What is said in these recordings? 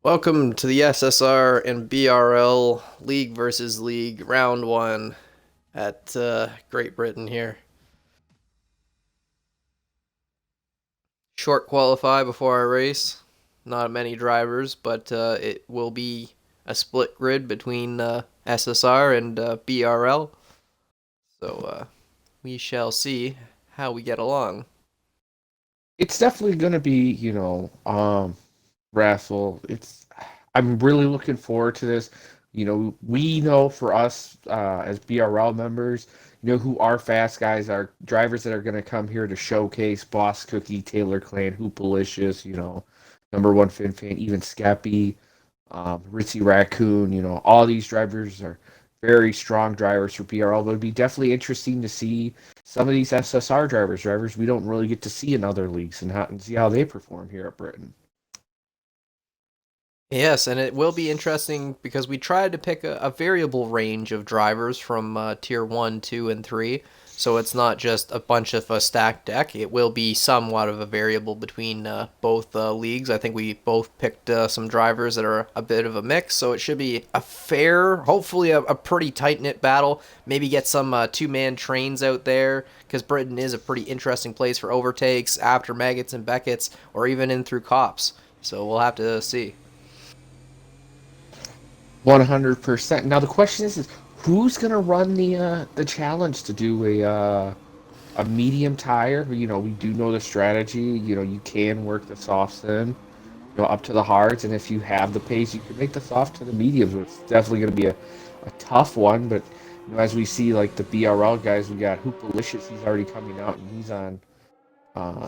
Welcome to the SSR and BRL League versus League Round 1 at Great Britain here. Short qualify before our race. Not many drivers, but it will be a split grid between SSR and BRL. So we shall see how we get along. It's definitely going to be, wrestle. I'm really looking forward to this. We know for us as BRL members, who our fast guys are, drivers that are going to come here to showcase Boss Cookie, Taylor Clan, Hoopalicious, number one Fin Fan, even Skeppy, Ritzy Raccoon, all these drivers are very strong drivers for BRL. But it'd be definitely interesting to see some of these SSR drivers we don't really get to see in other leagues and see how they perform here at Britain. Yes, and it will be interesting because we tried to pick a variable range of drivers from tier 1, 2, and 3. So it's not just a bunch of a stacked deck. It will be somewhat of a variable between both leagues. I think we both picked some drivers that are a bit of a mix. So it should be a fair, hopefully a pretty tight knit battle. Maybe get some two-man trains out there because Britain is a pretty interesting place for overtakes after Maggots and Beckett's or even in through Cops. So we'll have to see. 100%. Now the question is who's gonna run the challenge to do a medium tire? We do know the strategy. You can work the softs in, up to the hards, and if you have the pace, you can make the soft to the mediums. It's definitely gonna be a tough one, but as we see like the BRL guys, we got Hoopalicious. He's already coming out, and he's on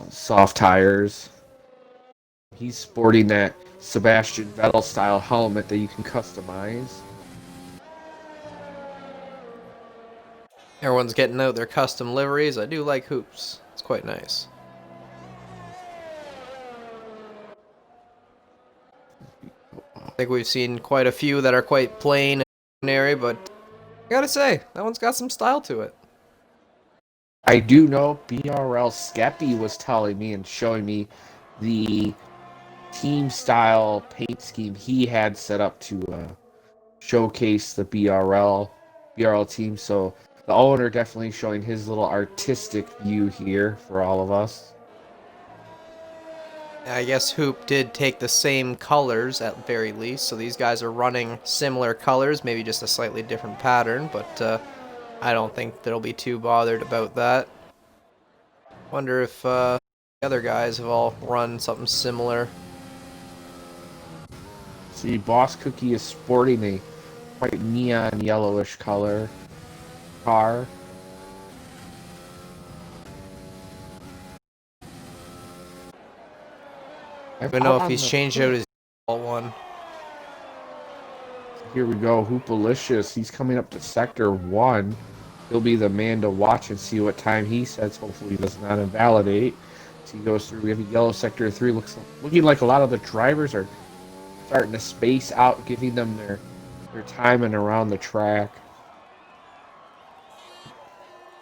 soft tires. He's sporting that Sebastian Vettel style helmet that you can customize. Everyone's getting out their custom liveries. I do like hoops. It's quite nice. I think we've seen quite a few that are quite plain and ordinary, but I gotta say, that one's got some style to it. I do know BRL Skeppy was telling me and showing me the team style paint scheme he had set up to showcase the BRL team. So the owner definitely showing his little artistic view here for all of us. I guess Hoop did take the same colors at very least, so these guys are running similar colors, maybe just a slightly different pattern, but I don't think they'll be too bothered about that. Wonder if the other guys have all run something similar. See, Boss Cookie is sporting a quite neon yellowish color car. I don't know if he's changed out his one. Here we go, Hoopalicious. He's coming up to Sector 1. He'll be the man to watch and see what time he sets. Hopefully he does not invalidate. As he goes through, we have a yellow Sector 3. Looking like a lot of the drivers are starting to space out, giving them their timing around the track.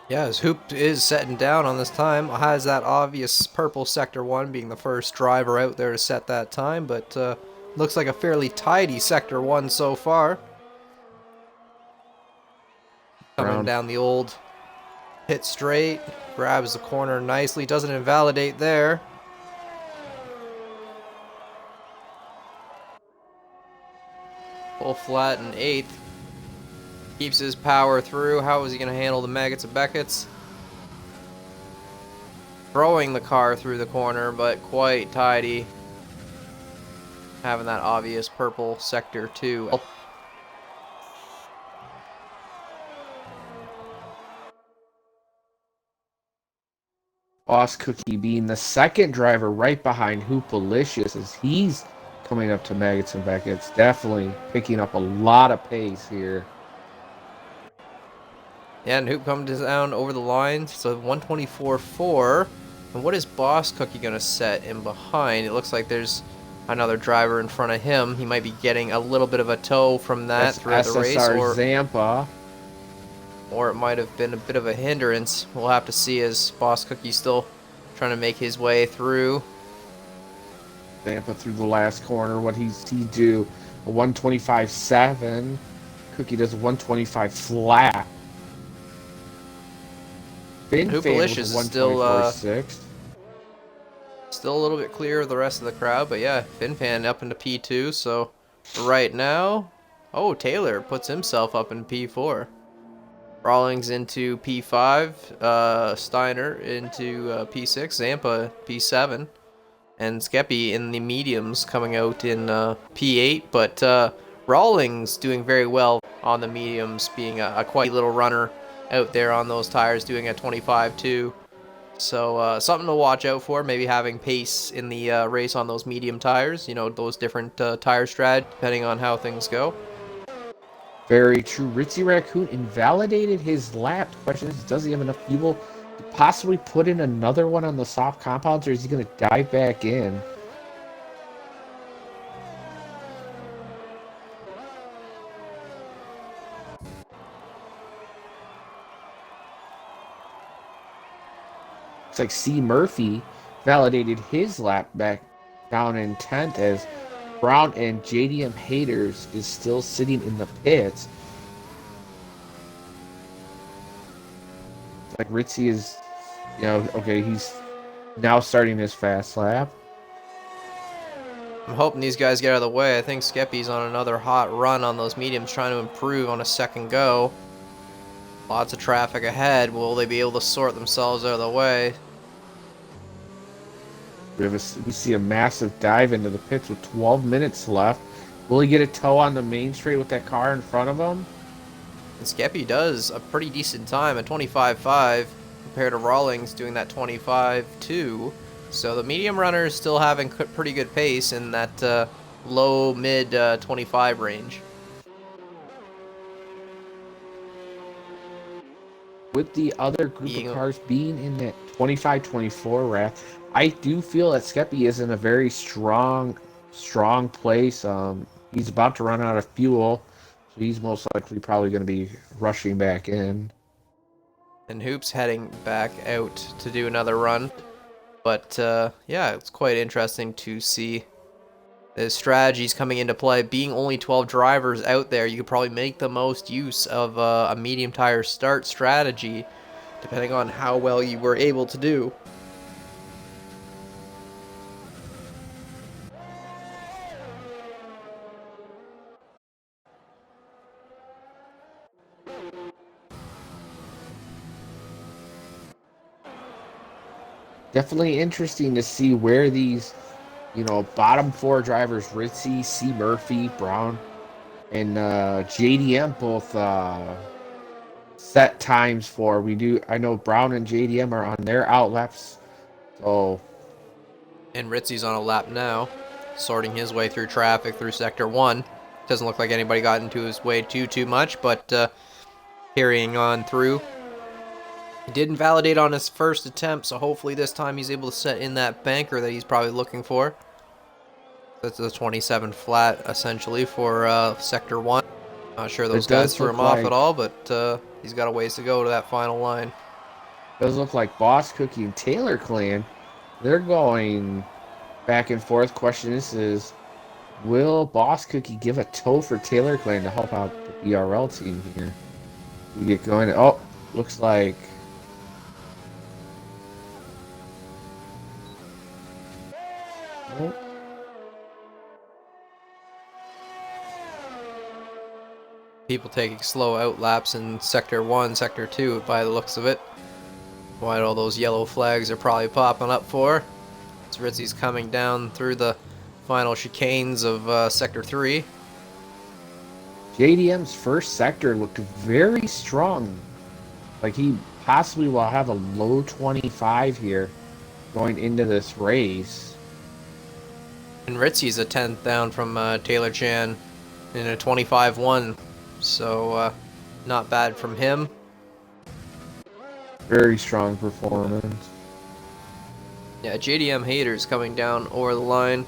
Yeah, his Hoop is setting down on this time. Has that obvious purple Sector 1 being the first driver out there to set that time, but looks like a fairly tidy Sector 1 so far. Coming Around down the old pit straight, grabs the corner nicely, doesn't invalidate there. Full flat in 8th. Keeps his power through. How is he going to handle the Maggots and Beckett's? Throwing the car through the corner, but quite tidy. Having that obvious purple Sector 2. Boss Cookie being the second driver right behind Hoopalicious as he's coming up to Maggots and Beckett's. Definitely picking up a lot of pace here. Yeah, and Hoop comes down over the line, so 124.4. And what is Boss Cookie going to set in behind? It looks like there's another driver in front of him. He might be getting a little bit of a tow from that throughout the race, SSR Zampa. or it might have been a bit of a hindrance. We'll have to see as Boss Cookie's still trying to make his way through. Zampa through the last corner. What he do? A 125.7. Cookie does a 125 flat. Fin Fan Hoopalicious with a is still 124.6. still a little bit clear of the rest of the crowd, but yeah, FinFan up into P2. So right now, oh, Taylor puts himself up in P4. Rawlings into P5, Steiner into P6, Zampa P7, and Skeppy in the mediums coming out in P8. But Rawlings doing very well on the mediums, being a quite little runner out there on those tires, doing a 25.2. So something to watch out for, maybe having pace in the race on those medium tires, you know, those different tire strat, depending on how things go. Very true. Ritzy Raccoon invalidated his lap. The question is, does he have enough fuel to possibly put in another one on the soft compounds, or is he going to dive back in? Looks like C. Murphy validated his lap back down in 10th as Brown and JDM Haters is still sitting in the pits. Like Ritzy is, you know, okay, he's now starting his fast lap. I'm hoping these guys get out of the way. I think Skeppy's on another hot run on those mediums, trying to improve on a second go. Lots of traffic ahead. Will they be able to sort themselves out of the way? We see a massive dive into the pits with 12 minutes left. Will he get a tow on the main straight with that car in front of him? And Skeppy does a pretty decent time, a 25.5, compared to Rawlings doing that 25.2. So the medium runner is still having pretty good pace in that low-mid 25 range. With the other group of cars being in that 25-24 rack, I do feel that Skeppy is in a very strong place. He's about to run out of fuel, so he's most likely probably going to be rushing back in. And Hoop's heading back out to do another run. But yeah, it's quite interesting to see the strategies coming into play. Being only 12 drivers out there, you could probably make the most use of a medium tire start strategy, depending on how well you were able to do. Definitely interesting to see where these, you know, bottom four drivers, Ritzy, C. Murphy, Brown, and JDM both set times for. I know Brown and JDM are on their outlaps, so. And Ritzy's on a lap now, sorting his way through traffic through Sector 1. Doesn't look like anybody got into his way too much, but carrying on through. He didn't validate on his first attempt, so hopefully this time he's able to set in that banker that he's probably looking for. That's a 27 flat, essentially, for Sector 1. Not sure those guys threw him off at all, but he's got a ways to go to that final line. Does look like Boss Cookie and Taylor Clan, they're going back and forth. Question is, will Boss Cookie give a tow for Taylor Clan to help out the BRL team here? We get going. Oh, looks like. Oh. People taking slow out laps in Sector 1, Sector 2 by the looks of it. What all those yellow flags are probably popping up for. As Ritzy's coming down through the final chicanes of Sector 3. JDM's first sector looked very strong. Like he possibly will have a low 25 here going into this race. And Ritzy's a 10th down from Taylor Chan in a 25-1. So not bad from him. Very strong performance. Yeah, JDM Haters coming down over the line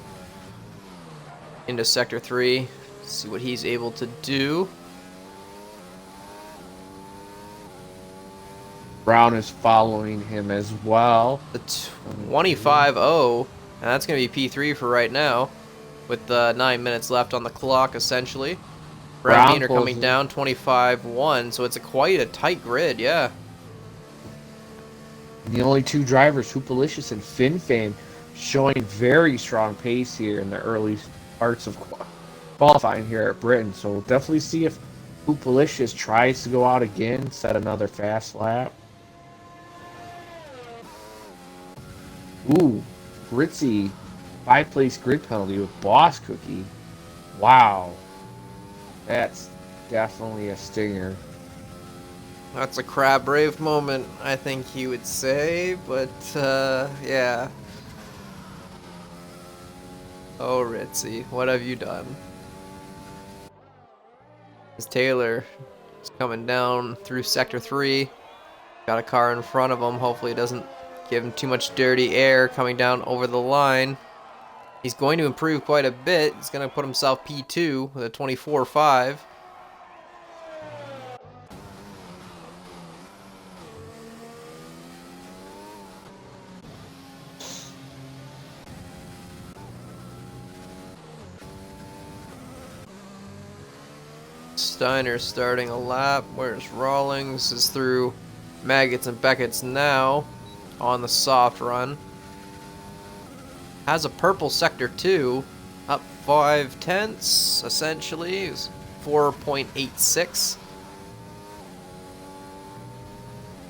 into Sector 3. See what he's able to do. Brown is following him as well. The 25-0 And that's going to be P3 for right now, with 9 minutes left on the clock, essentially. Brown Brown Deaner pulls coming in. down 25-1, so it's quite a tight grid, yeah. The only two drivers, Hoopalicious and FinFame, showing very strong pace here in the early parts of qualifying here at Britain. So we'll definitely see if Hoopalicious tries to go out again, set another fast lap. Ooh, Ritzy, 5-place grid penalty with Boss Cookie. Wow, that's definitely a stinger. That's a crab brave moment, I think he would say, but yeah. Oh, Ritzy, what have you done? As Taylor is coming down through Sector 3. Got a car in front of him. Hopefully it doesn't give him too much dirty air coming down over the line. He's going to improve quite a bit. He's going to put himself P2 with a 24.5. Steiner starting a lap. Where's Rawlings? Is through Maggots and Beckett's now on the soft run. Has a purple sector 2, up 5/10 essentially. It's 4.86.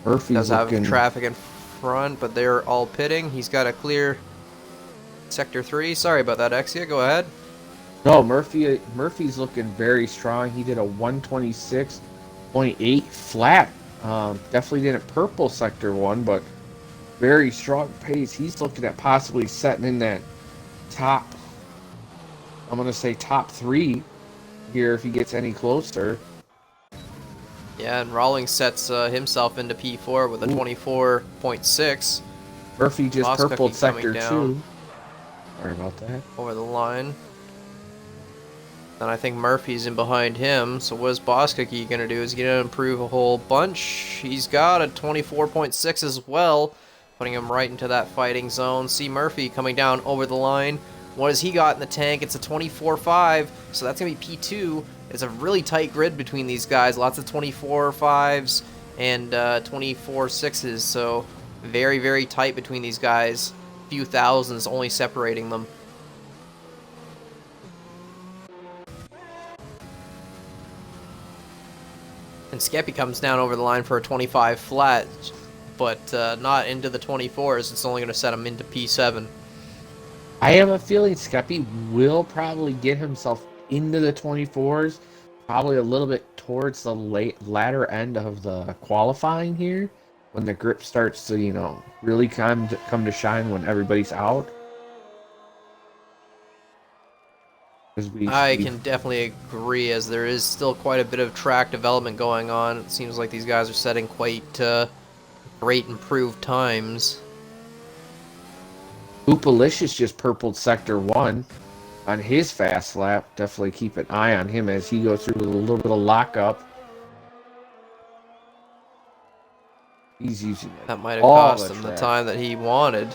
Murphy's Does have looking traffic in front, but they're all pitting. He's got a clear sector 3. Sorry about that, Exia. Go ahead. No, Murphy's looking very strong. He did a 126.8 flat. Definitely didn't purple sector 1, but very strong pace. He's looking at possibly setting in that top, I'm going to say top 3 here if he gets any closer. Yeah, and Rawlings sets himself into P4 with a 24.6. Murphy just Boss purpled Cookie sector coming 2. Sorry about that. over the line. And I think Murphy's in behind him. So what is Boss Cookie going to do? Is he going to improve a whole bunch? He's got a 24.6 as well, putting him right into that fighting zone. See Murphy coming down over the line. What has he got in the tank? It's a 24.5, so that's going to be P2. It's a really tight grid between these guys. Lots of 24.5s and 24.6s, so very, very tight between these guys. Few thousands only separating them. And Skeppy comes down over the line for a 25 flat, but not into the 24s. It's only going to set him into P7. I have a feeling Skeppy will probably get himself into the 24s, probably a little bit towards the latter end of the qualifying here, when the grip starts to, really come to shine when everybody's out. I can definitely agree, as there is still quite a bit of track development going on. It seems like these guys are setting quite great improved times. Hoopalicious just purpled sector 1 on his fast lap. Definitely keep an eye on him as he goes through a little bit of lockup. He's using That might have all cost the him the track. time that he wanted.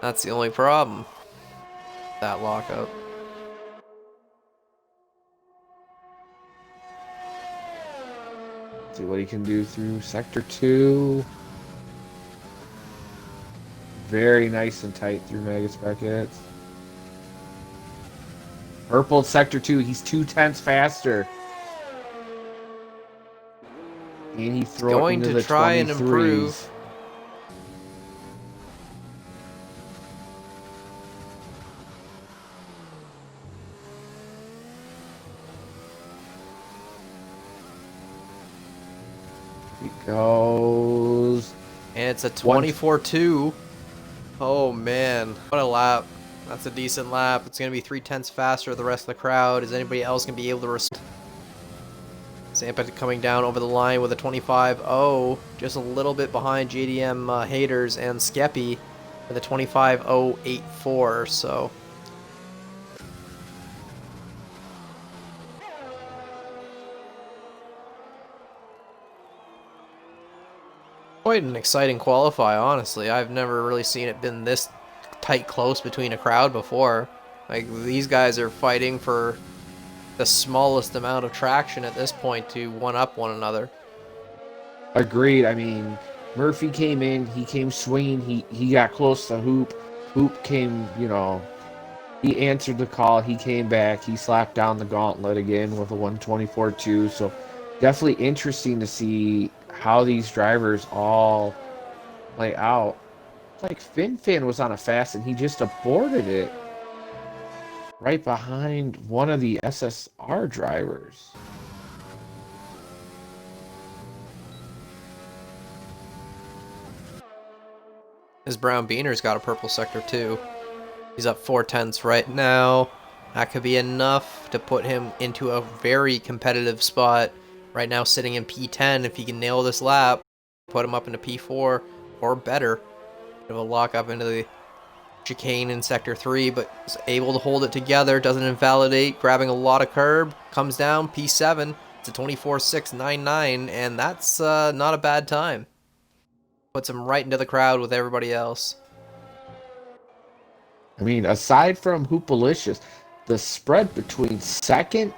That's the only problem. That lockup. See what he can do through sector 2. Very nice and tight through Maggots Beckett. Purple sector 2. He's 2/10 faster. And he throws Going into to the try 23s. and improve. He goes. And it's a 24.2. Oh man, what a lap. That's a decent lap. It's going to be 3/10 faster than the rest of the crowd. Is anybody else going to be able to respond? Zampa coming down over the line with a 25.0, just a little bit behind JDM haters, and Skeppy with a 25.084. So quite an exciting qualify, honestly. I've never really seen it been this tight close between a crowd before. Like, these guys are fighting for the smallest amount of traction at this point to one-up one another. Agreed. I mean, Murphy came in, he came swinging, he got close to Hoop. Hoop came, he answered the call, he came back, he slapped down the gauntlet again with a 124.2. So definitely interesting to see how these drivers all play out. Like Fin was on a fast and he just aborted it right behind one of the SSR drivers. His Brown Beaner's got a purple sector too. He's up 4/10 right now. That could be enough to put him into a very competitive spot. Right now sitting in P10. If he can nail this lap, put him up into P4 or better. Bit of a lock up into the chicane in sector 3, but is able to hold it together, doesn't invalidate, grabbing a lot of curb, comes down P7. It's a 24.699, and that's not a bad time. Puts him right into the crowd with everybody else. I mean, aside from Hoopalicious, the spread between second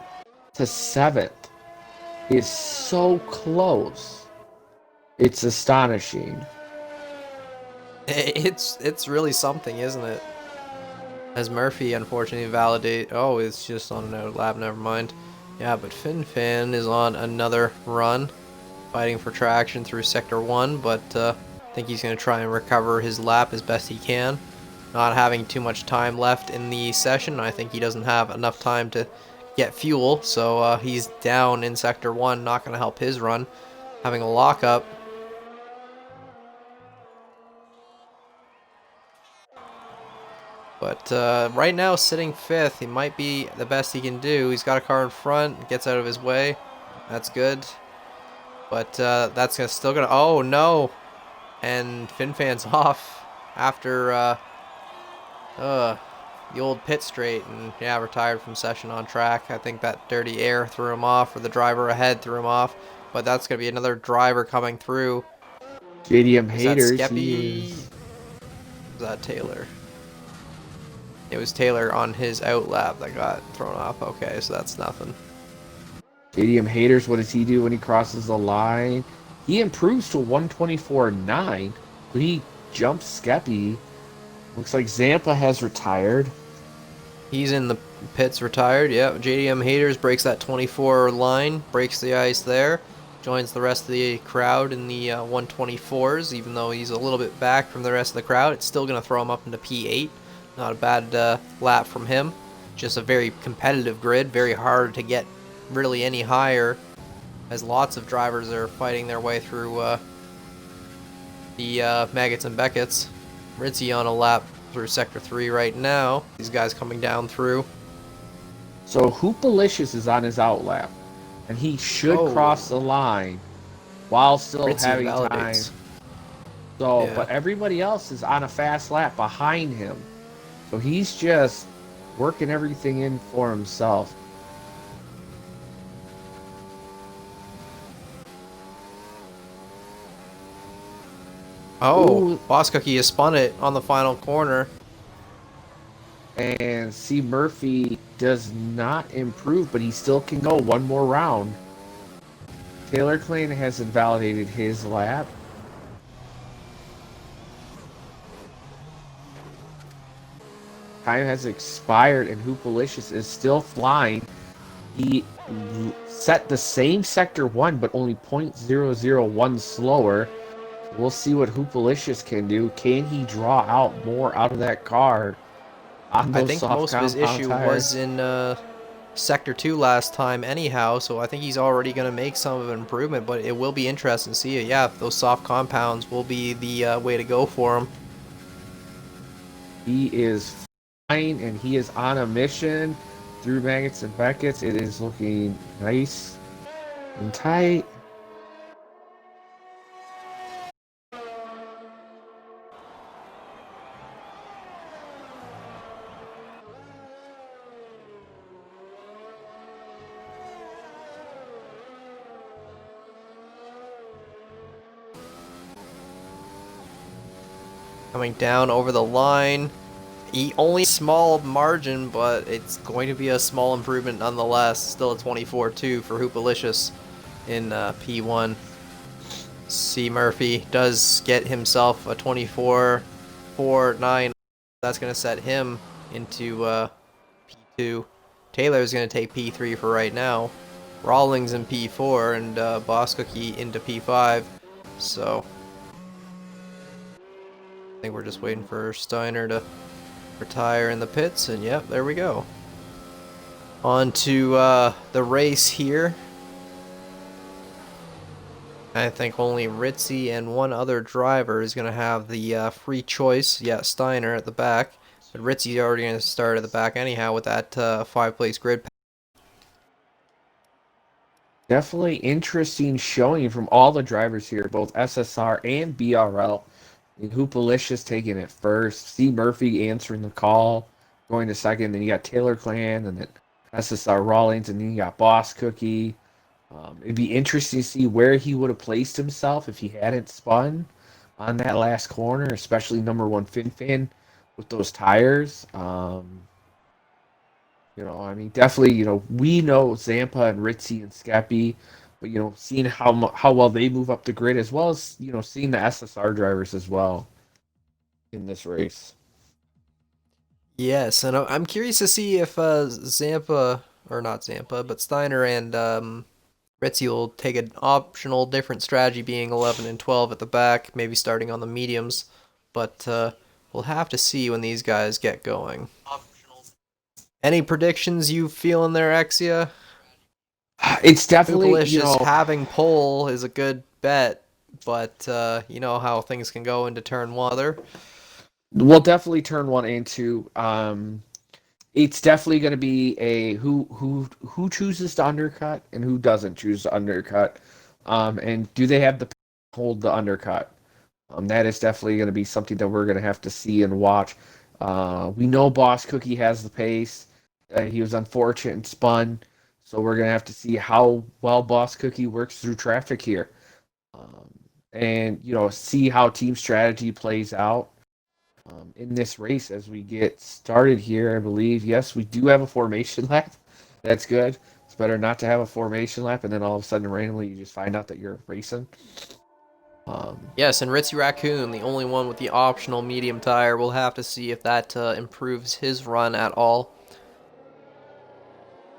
to seventh is so close. It's astonishing. It's really something, isn't it? As Murphy unfortunately validate. Oh, it's just on another lap. Never mind. Yeah, but Fin is on another run, fighting for traction through sector 1, but I think he's going to try and recover his lap as best he can. Not having too much time left in the session. I think he doesn't have enough time to get fuel, so he's down in sector 1. Not going to help his run. Having a lockup. But right now, sitting 5th, he might be the best he can do. He's got a car in front, gets out of his way. That's good. But that's still going to... Oh, no! And FinFan's off after the old pit straight. And, yeah, retired from session on track. I think that dirty air threw him off, or the driver ahead threw him off. But that's going to be another driver coming through. JDM Is that haters. Skeppy? Is that Taylor? It was Taylor on his out lap that got thrown off. Okay, so that's nothing. JDM haters. What does he do when he crosses the line? He improves to 124.9, but he jumps Skeppy. Looks like Zampa has retired. He's in the pits, retired. Yep. JDM haters breaks that 24 line, breaks the ice there, joins the rest of the crowd in the 124s. Even though he's a little bit back from the rest of the crowd, it's still going to throw him up into P8. Not a bad lap from him. Just a very competitive grid. Very hard to get really any higher, as lots of drivers are fighting their way through the Maggots and Beckett's. Ritzy on a lap through sector 3 right now. These guys coming down through. So Hoopalicious is on his out lap, and he should cross the line while still Ritzy having validates. time. So, Yeah. but everybody else is on a fast lap behind him. So he's just working everything in for himself. Oh, Ooh. Boss Cookie has spun it on the final corner. And C. Murphy does not improve, but he still can go one more round. Taylor Klein has invalidated his lap. Time has expired, and Hoopalicious is still flying. He set the same sector 1, but only 0.001 slower. We'll see what Hoopalicious can do. Can he draw out more out of that car? I think most of his issue was in Sector 2 last time anyhow, so I think he's already going to make some of an improvement, but it will be interesting to see it. Yeah, those soft compounds will be the way to go for him. He is fine, and he is on a mission through Maggots and Beckett's. It is looking nice and tight. Coming down over the line. Only small margin, but it's going to be a small improvement nonetheless. Still a 24-2 for Hoopalicious in P1. C. Murphy does get himself a 24-4-9. That's going to set him into P2. Taylor's going to take P3 for right now. Rawlings in P4 and Boss Cookie into P5. So I think we're just waiting for Steiner to retire in the pits, and yep, there we go. On to the race here. I think only Ritzy and one other driver is going to have the free choice. Yeah, Steiner at the back. But Ritzy's already going to start at the back anyhow with that 5-place grid. Definitely interesting showing from all the drivers here, both SSR and BRL. Hoopalicious taking it first. C. Murphy answering the call, going to second. Then you got Taylor Clan, and then SSR Rawlings, and then you got Boss Cookie. It'd be interesting to see where he would have placed himself if he hadn't spun on that last corner, especially number one Fin with those tires. I mean, definitely, we know Zampa and Ritzy and Skeppy, but seeing how well they move up the grid, as well as seeing the SSR drivers as well in this race. Yes, and I'm curious to see if Zampa, or not Zampa, but Steiner and Ritzy will take an optional different strategy, being 11 and 12 at the back, maybe starting on the mediums. But we'll have to see when these guys get going. Any predictions you feel in there, Exia? It's definitely, Hoopalicious having pole is a good bet, but you know how things can go into turn one. we'll definitely turn one into. It's definitely going to be a who chooses to undercut and who doesn't choose to undercut, and do they have the hold the undercut? That is definitely going to be something that we're going to have to see and watch. We know Boss Cookie has the pace. He was unfortunate and spun, so we're going to have to see how well Boss Cookie works through traffic here, and see how team strategy plays out in this race as we get started here. I believe, yes, we do have a formation lap. That's good. It's better not to have a formation lap and then all of a sudden randomly you just find out that you're racing. Yes, and Ritzy Raccoon, the only one with the optional medium tire. We'll have to see if that improves his run at all.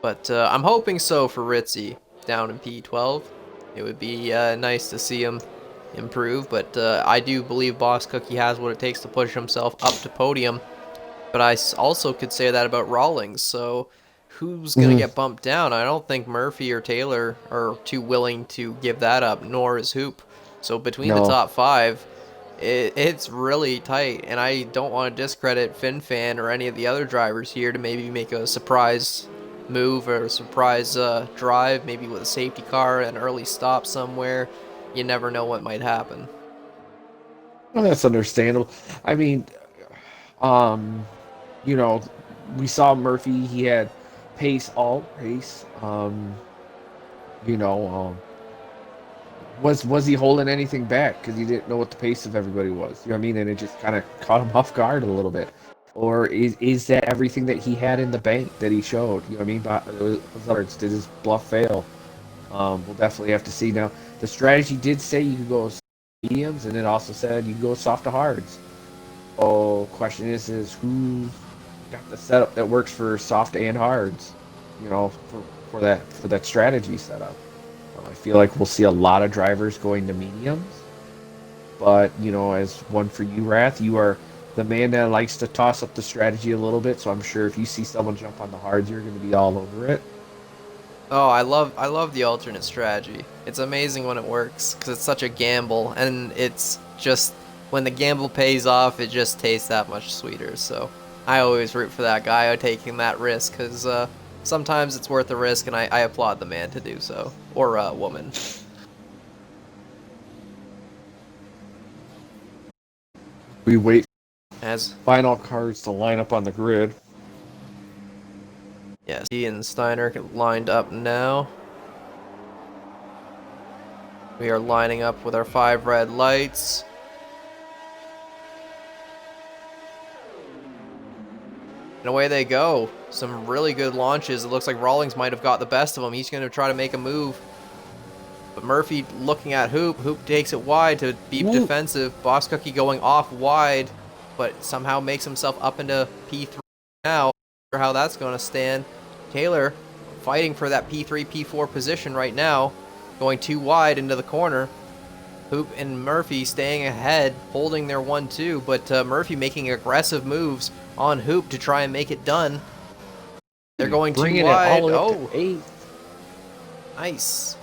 But I'm hoping so for Ritzy down in P12. It would be nice to see him improve, but I do believe Boss Cookie has what it takes to push himself up to podium. But I also could say that about Rawlings, so who's going to get bumped down? I don't think Murphy or Taylor are too willing to give that up, nor is Hoop. So between the No. top five, it's really tight, and I don't want to discredit FinFan or any of the other drivers here to maybe make a surprise move or a surprise drive, maybe with a safety car, an early stop somewhere. You never know what might happen. Well, that's understandable. I mean, um, you know, we saw Murphy. He had pace all race. You know, was he holding anything back because he didn't know what the pace of everybody was? You know what I mean? And it just kind of caught him off guard a little bit. Or is that everything that he had in the bank that he showed? You know what I mean? But did his bluff fail? We'll definitely have to see. Now, the strategy did say you could go mediums, and it also said you could go soft to hards. Oh, question is who got the setup that works for soft and hards? You know, for that strategy setup. I feel like we'll see a lot of drivers going to mediums. But, as one for you, Wrath, you are the man that likes to toss up the strategy a little bit, so I'm sure if you see someone jump on the hards, you're going to be all over it. Oh, I love the alternate strategy. It's amazing when it works because it's such a gamble, and it's just when the gamble pays off, it just tastes that much sweeter. So I always root for that guy taking that risk because sometimes it's worth the risk, and I applaud the man to do so, or woman. We wait As final cars to line up on the grid. yes, he and Steiner lined up now. We are lining up with our 5 red lights. And away they go. Some really good launches. It looks like Rawlings might have got the best of him. He's going to try to make a move. But Murphy looking at Hoop. Hoop takes it wide to be Ooh. defensive. Boss Cookie going off wide, but somehow makes himself up into P3 now. Not sure how that's going to stand. Taylor fighting for that P3, P4 position right now. Going too wide into the corner. Hoop and Murphy staying ahead, holding their 1-2, but Murphy making aggressive moves on Hoop to try and make it done. They're going too Bringing wide. it all Oh, up to 8. nice.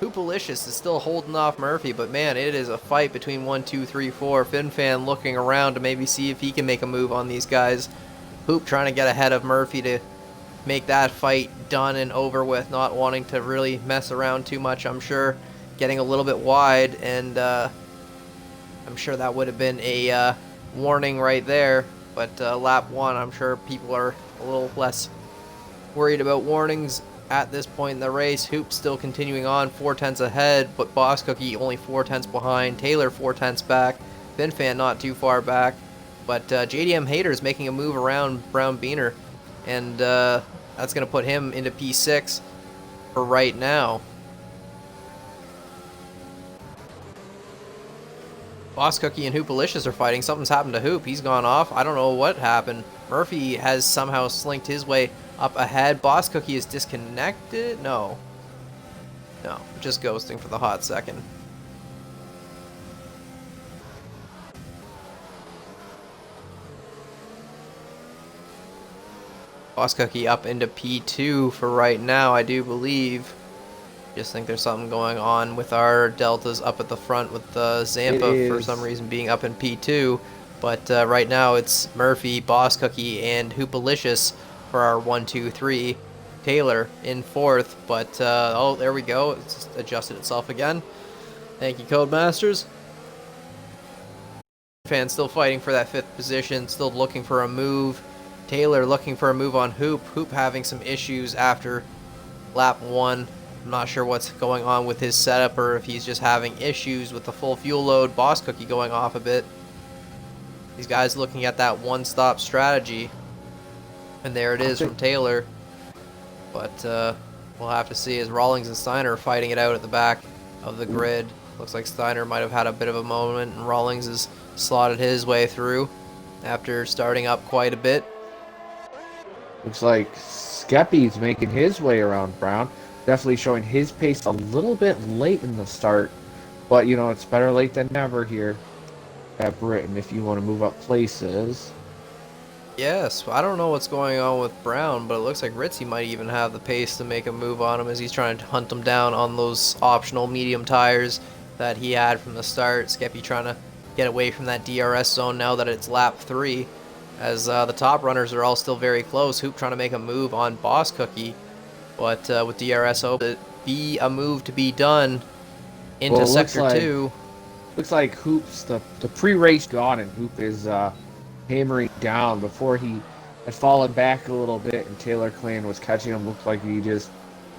Hoopalicious is still holding off Murphy, but man, it is a fight between 1, 2, 3, 4. FinFan looking around to maybe see if he can make a move on these guys. Hoop trying to get ahead of Murphy to make that fight done and over with, not wanting to really mess around too much, I'm sure. Getting a little bit wide, and I'm sure that would have been a warning right there. But lap 1, I'm sure people are a little less worried about warnings at this point in the race. Hoop still continuing on, 4/10 ahead, but Boss Cookie only 4/10 behind. Taylor 4/10 back. FinFan not too far back. But JDM Hater's making a move around Brown Beaner, and that's going to put him into P6 for right now. Boss Cookie and Hoopalicious are fighting. Something's happened to Hoop. He's gone off. I don't know what happened. Murphy has somehow slinked his way up ahead. Boss Cookie is disconnected. No, just ghosting for the hot second. Boss Cookie up into P2 for right now, I do believe. Just think there's something going on with our deltas up at the front with Zampa for some reason being up in P2. But right now it's Murphy, Boss Cookie, and Hoopalicious for our 1, 2, 3. Taylor in 4th, but oh, there we go. It's just adjusted itself again. Thank you, Codemasters. Fan still fighting for that 5th position, still looking for a move. Taylor looking for a move on Hoop. Hoop having some issues after lap 1. I'm not sure what's going on with his setup or if he's just having issues with the full fuel load. Boss Cookie going off a bit. These guys looking at that one-stop strategy. And there it is from Taylor. But we'll have to see as Rawlings and Steiner are fighting it out at the back of the grid. Looks like Steiner might have had a bit of a moment, and Rawlings has slotted his way through after starting up quite a bit. Looks like Skeppy's making his way around Brown. Definitely showing his pace a little bit late in the start. But, you know, it's better late than never here at Britain if you want to move up places. Yes, I don't know what's going on with Brown, but it looks like Ritzy might even have the pace to make a move on him as he's trying to hunt him down on those optional medium tires that he had from the start. Skeppy trying to get away from that DRS zone now that it's lap 3, as the top runners are all still very close. Hoop trying to make a move on Boss Cookie, but with DRS open, be a move to be done into Sector 2. Looks like Hoop's the pre-race gone, and Hoop is hammering down. Before he had fallen back a little bit and Taylor Clan was catching him. Looked like he just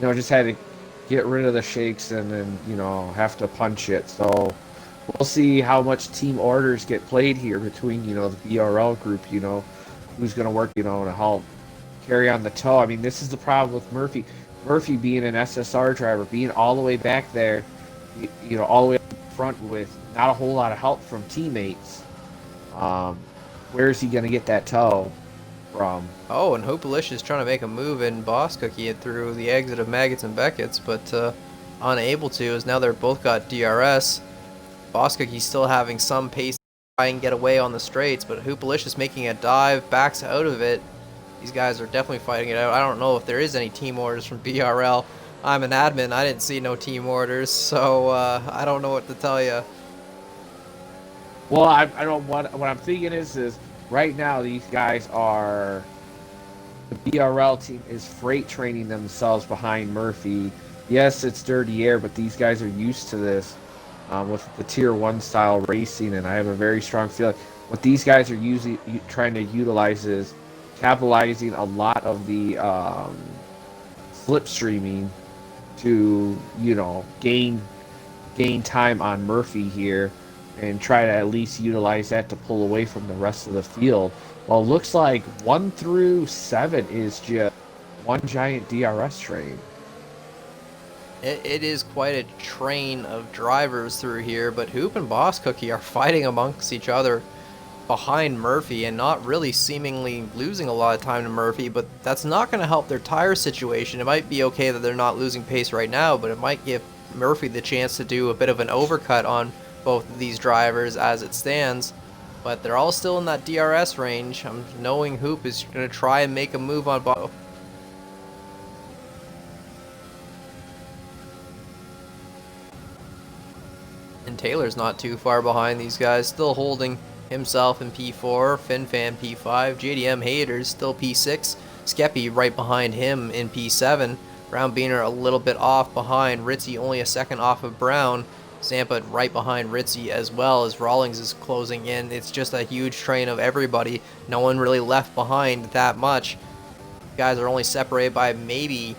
had to get rid of the shakes and then, have to punch it. So we'll see how much team orders get played here between, the BRL group, who's going to work, to help carry on the tow. I mean, this is the problem with Murphy. Murphy being an SSR driver, being all the way back there, all the way up front with not a whole lot of help from teammates. Where is he going to get that tow from? Oh, and Hoopalish is trying to make a move in Boss Cookie through the exit of Maggots and Beckett's, but unable to, as now they're both got DRS. Boss Cookie's still having some pace to try and get away on the straights, but Hoopalish is making a dive, backs out of it. These guys are definitely fighting it out. I don't know if there is any team orders from BRL. I'm an admin. I didn't see no team orders, so I don't know what to tell you. Well, I don't. What I'm thinking is right now these guys are, the BRL team is freight training themselves behind Murphy. Yes, it's dirty air, but these guys are used to this with the Tier 1 style racing, and I have a very strong feeling what these guys are trying to utilize is capitalizing a lot of the slipstreaming to gain time on Murphy here. and try to at least utilize that to pull away from the rest of the field. Well, it looks like 1 through 7 is just one giant DRS train. It is quite a train of drivers through here, but Hoop and Boss Cookie are fighting amongst each other behind Murphy and not really seemingly losing a lot of time to Murphy, but that's not going to help their tire situation. It might be okay that they're not losing pace right now, but it might give Murphy the chance to do a bit of an overcut on both of these drivers as it stands. But they're all still in that DRS range. I'm knowing Hoop is going to try and make a move on Boss. And Taylor's not too far behind these guys, still holding himself in P4, FinFan P5, JDM Haters still P6, Skeppy right behind him in P7, Brown Beaner a little bit off behind, Ritzy only a second off of Brown, Zampa right behind Ritzy as well as Rawlings is closing in. It's just a huge train of everybody, no one really left behind that much. Guys are only separated by maybe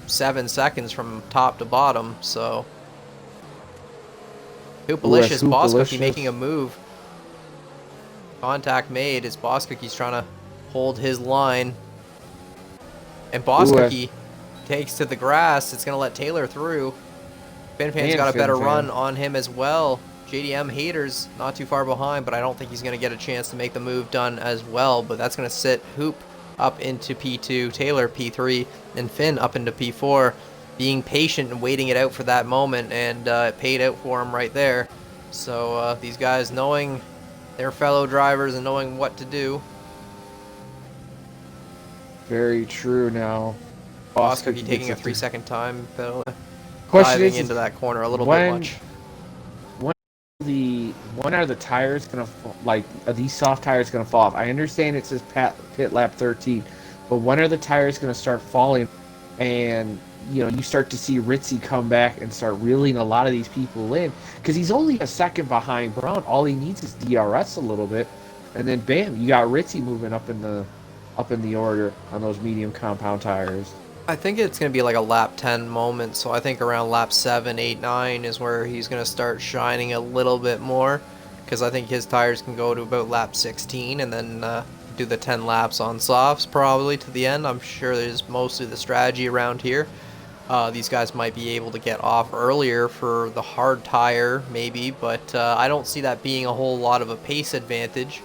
7 seconds from top to bottom, so Hoopalicious, Boss Cookie making a move. Contact made as Boss Cookie's trying to hold his line. And Boss Cookie takes to the grass. It's going to let Taylor through. FinFan's got a better run on him as well. JDM Haters not too far behind, but I don't think he's going to get a chance to make the move done as well. But that's going to sit Hoop up into P2, Taylor P3, and Finn up into P4. Being patient and waiting it out for that moment, and it paid out for him right there. So these guys knowing their fellow drivers and knowing what to do. Very true now. Boss Cookie taking a 3-second time penalty. Diving into that corner a little bit much. When are the tires gonna are these soft tires gonna fall off? I understand it says pit lap 13, but when are the tires gonna start falling? And you start to see Ritzy come back and start reeling a lot of these people in, because he's only a second behind Brown. All he needs is DRS a little bit, and then bam, you got Ritzy moving up in the order on those medium compound tires. I think it's going to be like a lap 10 moment, so I think around lap 7, 8, 9 is where he's going to start shining a little bit more, because I think his tires can go to about lap 16 and then do the 10 laps on softs probably to the end. I'm sure there's mostly the strategy around here. These guys might be able to get off earlier for the hard tire, maybe, but I don't see that being a whole lot of a pace advantage,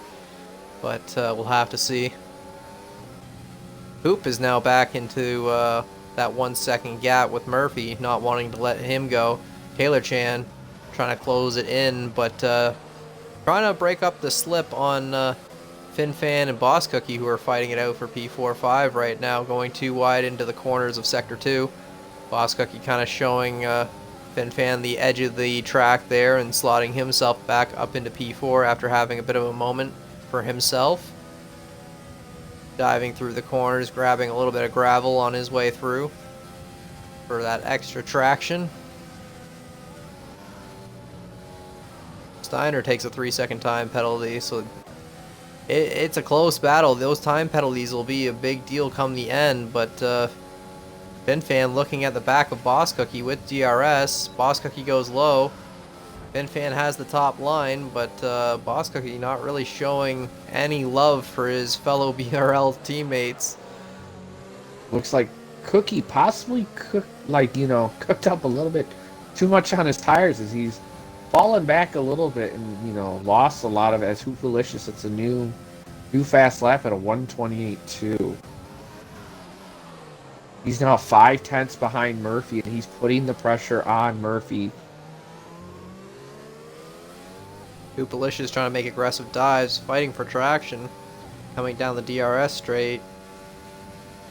but we'll have to see. Hoop is now back into that 1 second gap with Murphy, not wanting to let him go. Taylor Chan trying to close it in, but trying to break up the slip on FinFan and Boss Cookie, who are fighting it out for P4-5 right now, going too wide into the corners of Sector 2. Boss Cookie kind of showing FinFan the edge of the track there and slotting himself back up into P4 after having a bit of a moment for himself. Diving through the corners, grabbing a little bit of gravel on his way through for that extra traction. Steiner takes a 3-second time penalty, so it's a close battle. Those time penalties will be a big deal come the end, but FinFan looking at the back of Boss Cookie with DRS. Boss Cookie goes low. FinFan has the top line, but Boss Cookie not really showing any love for his fellow BRL teammates. Looks like Cookie possibly cooked up a little bit too much on his tires as he's fallen back a little bit and lost a lot of it. As Hoopalicious, it's a new fast lap at a 1:28.2. He's now 5/10 behind Murphy, and he's putting the pressure on Murphy. Hoopalicious trying to make aggressive dives, fighting for traction, coming down the DRS straight.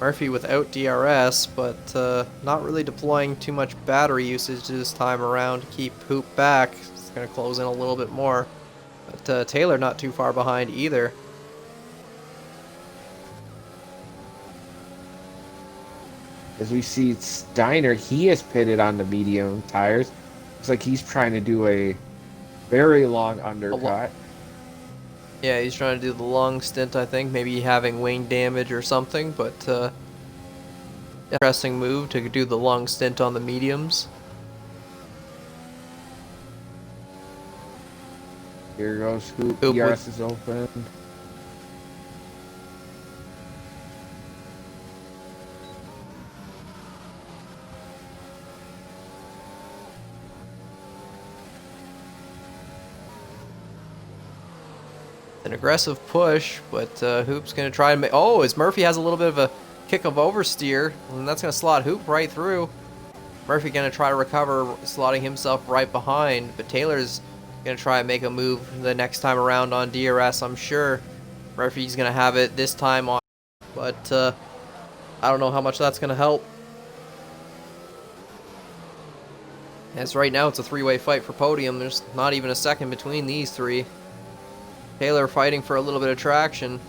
Murphy without DRS, but not really deploying too much battery usage this time around to keep Hoop back. It's going to close in a little bit more. But Taylor not too far behind either. As we see Steiner, he is pitted on the medium tires. Looks like he's trying to do a very long undercut. Yeah, he's trying to do the long stint, I think. Maybe having wing damage or something, but interesting move to do the long stint on the mediums. Here goes Hoop. Hoop DRS is open. An aggressive push, but Hoop's going to try and make... Oh, as Murphy has a little bit of a kick of oversteer, and that's going to slot Hoop right through. Murphy going to try to recover, slotting himself right behind, but Taylor's going to try and make a move the next time around on DRS, I'm sure. Murphy's going to have it this time on, but I don't know how much that's going to help. As right now, it's a three-way fight for podium. There's not even a second between these three. Taylor fighting for a little bit of traction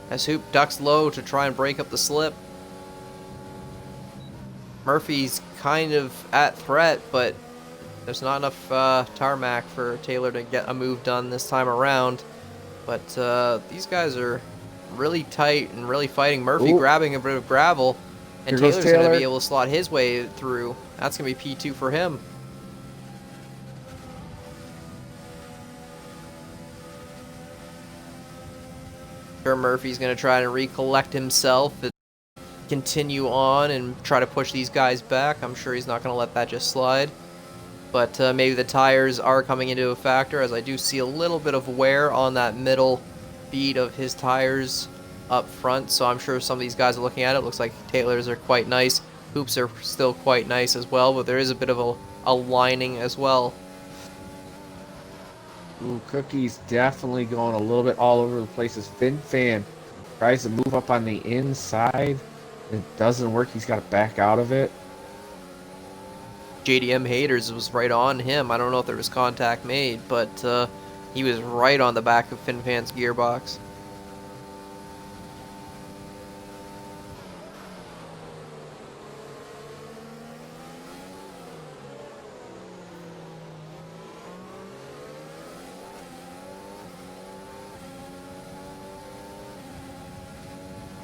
as Hoop ducks low to try and break up the slip. Murphy's kind of at threat, but there's not enough tarmac for Taylor to get a move done this time around. But these guys are really tight and really fighting. Murphy grabbing a bit of gravel, and Taylor's going to be able to slot his way through. That's going to be P2 for him. Sure, Murphy's going to try to recollect himself and continue on and try to push these guys back. I'm sure he's not going to let that just slide. But maybe the tires are coming into a factor, as I do see a little bit of wear on that middle bead of his tires up front. So I'm sure some of these guys are looking at it. Looks like Taylor's are quite nice. Hoops are still quite nice as well, but there is a bit of a lining as well. Ooh, Cookie's definitely going a little bit all over the place as FinFan tries to move up on the inside. It doesn't work. He's got to back out of it. JDM Haters was right on him. I don't know if there was contact made, but he was right on the back of FinFan's gearbox.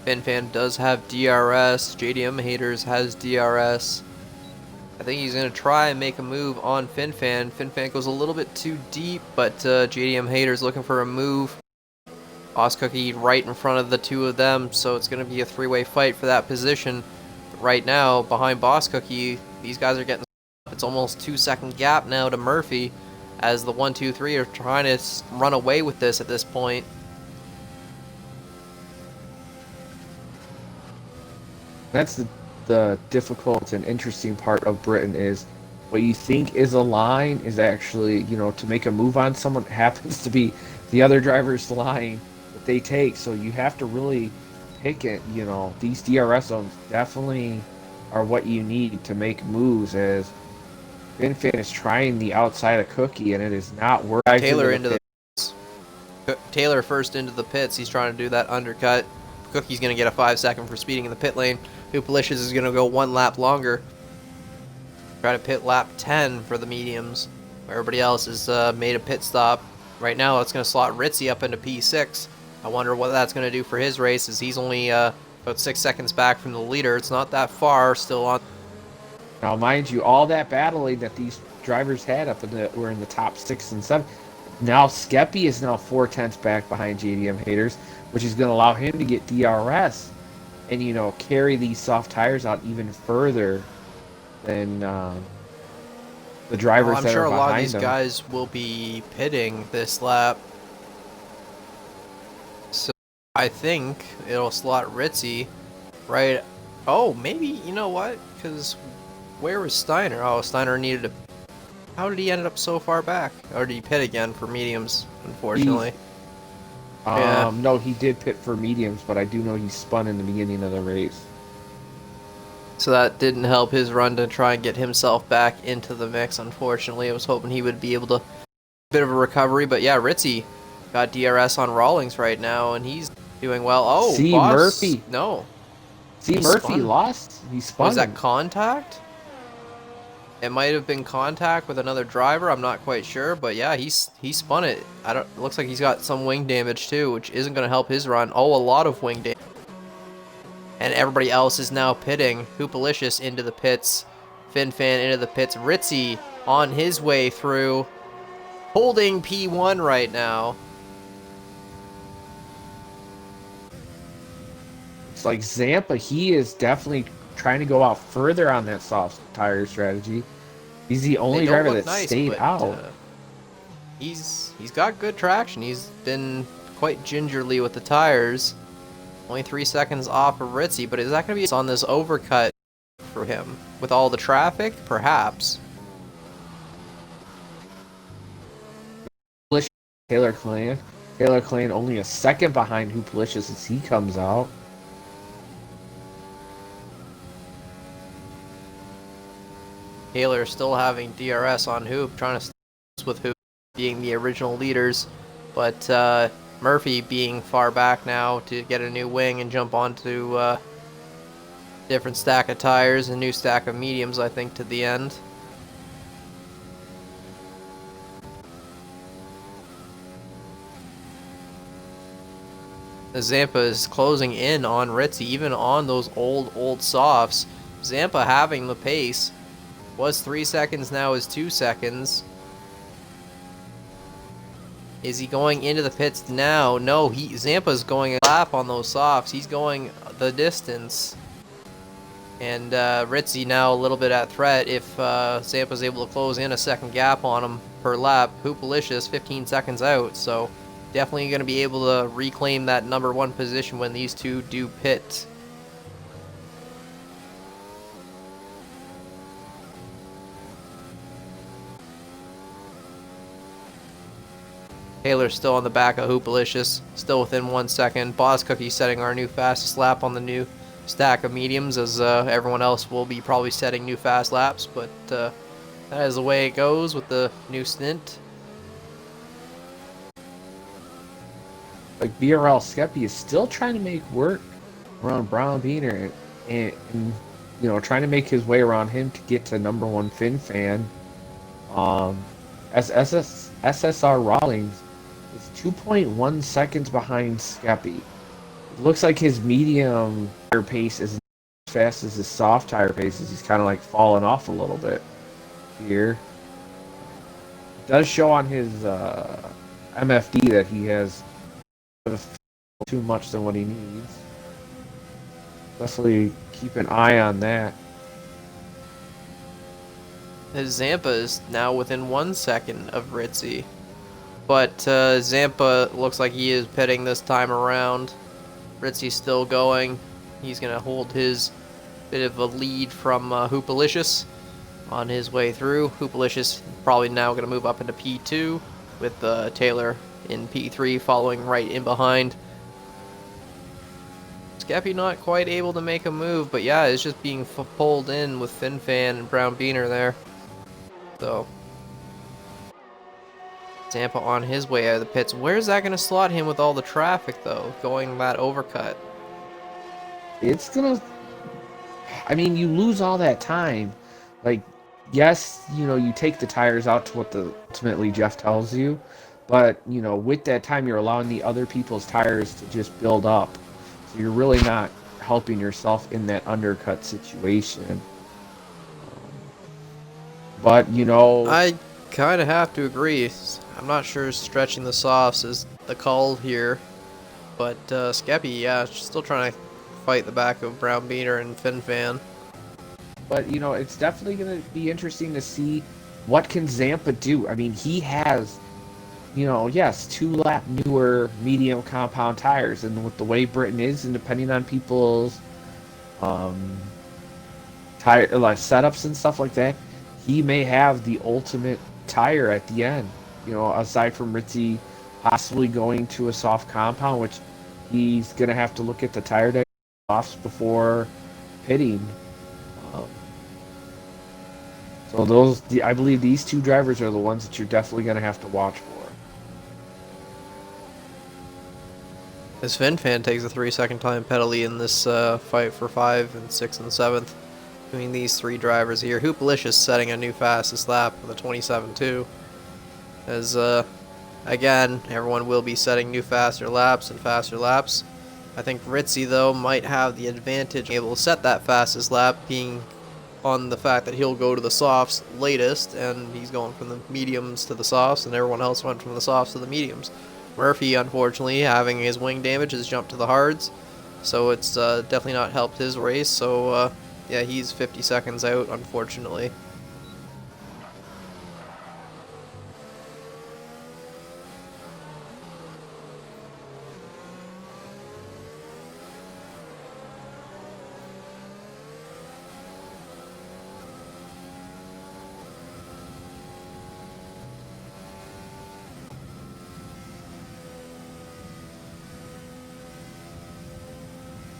FinFan does have DRS. JDM Haters has DRS. I think he's going to try and make a move on FinFan. FinFan goes a little bit too deep, but JDM Haters looking for a move. Boss Cookie right in front of the two of them, so it's going to be a three-way fight for that position. Right now, behind Boss Cookie, these guys are getting... It's almost 2-second gap now to Murphy, as the 1, 2, 3 are trying to run away with this at this point. That's the difficult and interesting part of Britain is what you think is a line is actually, to make a move on someone happens to be the other driver's line that they take. So you have to really pick it. These DRS zones definitely are what you need to make moves, as FinFan is trying the outside of Cookie and it is not working. Taylor into the pits. Taylor first into the pits. He's trying to do that undercut. Cookie's going to get a 5-second for speeding in the pit lane. Hoopalicious is going to go 1 lap longer. Try to pit lap 10 for the mediums. Everybody else has made a pit stop. Right now, it's going to slot Ritzy up into P6. I wonder what that's going to do for his race, as he's only about 6 seconds back from the leader. It's not that far, still on. Now, mind you, all that battling that these drivers had were in the top 6 and 7. Now, Skeppy is now 4/10 back behind JDM Haters, which is going to allow him to get DRS and, carry these soft tires out even further than the drivers that are behind them. I'm sure a lot of these guys will be pitting this lap. So I think it'll slot Ritzy right. Oh, maybe, you know what? Because where was Steiner? Oh, Steiner needed to... How did he end up so far back? Or did he pit again for mediums, unfortunately? Yeah. No, he did pit for mediums, but I do know he spun in the beginning of the race. So that didn't help his run to try and get himself back into the mix, unfortunately. I was hoping he would be able to... Bit of a recovery, but yeah, Ritzy got DRS on Rawlings right now, and he's doing well. Oh, see, Boss, Murphy. No. See, Murphy lost. He spun. Was that contact? It might have been contact with another driver. I'm not quite sure, but yeah, he spun it. It looks like he's got some wing damage too, which isn't going to help his run. Oh, a lot of wing damage. And everybody else is now pitting. Hoopalicious into the pits. FinFan into the pits. Ritzy on his way through. holding P1 right now. It's like Zampa, he is definitely trying to go out further on that soft tire strategy. He's the They only don't driver look that nice, stayed but out. he's got good traction. He's been quite gingerly with the tires. Only 3 seconds off of Ritzy, but is that going to be on this overcut for him? With all the traffic? Perhaps. Taylor Clan. Taylor Clan only a second behind Hoopalicious as he comes out. Taylor still having DRS on Hoop, trying to stay with Hoop being the original leaders, but Murphy being far back now to get a new wing and jump onto different stack of tires, a new stack of mediums, I think, to the end. Zampa is closing in on Ritzy, even on those old softs. Zampa having the pace. Was 3 seconds, now is 2 seconds. Is he going into the pits now? No, Zampa's going a lap on those softs. He's going the distance. And Ritzy now a little bit at threat if Zampa's able to close in a second gap on him per lap. Hoopalicious 15 seconds out, so definitely going to be able to reclaim that #1 position when these two do pit. Taylor's still on the back of Hoopalicious, still within 1 second. Boss Cookie setting our new fastest lap on the new stack of mediums, as everyone else will be probably setting new fast laps, but that is the way it goes with the new stint. Like BRL Skeppy is still trying to make work around Brown Beaner and you know, trying to make his way around him to get to #1 Fin Fan. As SSR Rawlings is 2.1 seconds behind Skeppy. It looks like his medium tire pace isn't as fast as his soft tire pace. He's kind of like falling off a little bit here. It does show on his MFD that he has too much than what he needs. Definitely keep an eye on that. His Zampa is now within 1 second of Ritzy, but Zampa looks like he is pitting this time around. Ritzy's still going. He's going to hold his bit of a lead from Hoopalicious on his way through. Hoopalicious probably now going to move up into P2 with Taylor in P3 following right in behind. Skeppy not quite able to make a move, but yeah, it's just being pulled in with FinFan and Brown Beaner there. So Zampa on his way out of the pits. Where's that going to slot him with all the traffic, though, going that overcut? It's gonna. I mean, you lose all that time. Like, yes, you know, you take the tires out to what the ultimately Jeff tells you, but you know, with that time, you're allowing the other people's tires to just build up. So you're really not helping yourself in that undercut situation. But you know, I kind of have to agree. I'm not sure stretching the softs is the call here, but Skeppy, yeah, still trying to fight the back of Brown Beaner and FinFan. but you know, it's definitely going to be interesting to see what can Zampa do. I mean, he has, you know, yes, 2-lap newer medium compound tires, and with the way Britain is, and depending on people's tire like setups and stuff like that, he may have the ultimate tire at the end. You know, aside from Ritzy possibly going to a soft compound, which he's gonna have to look at the tire deck offs before pitting. So I believe these two drivers are the ones that you're definitely gonna have to watch for. As FinFan takes a 3-second time penalty in this fight for 5 and 6 and 7th between these three drivers here. Hoopalicious setting a new fastest lap with a 27.2. As again, everyone will be setting new faster laps and faster laps. I think Ritzy, though, might have the advantage able to set that fastest lap, being on the fact that he'll go to the softs latest, and he's going from the mediums to the softs, and everyone else went from the softs to the mediums. Murphy, unfortunately, having his wing damage, has jumped to the hards, so it's definitely not helped his race. So yeah, he's 50 seconds out, unfortunately.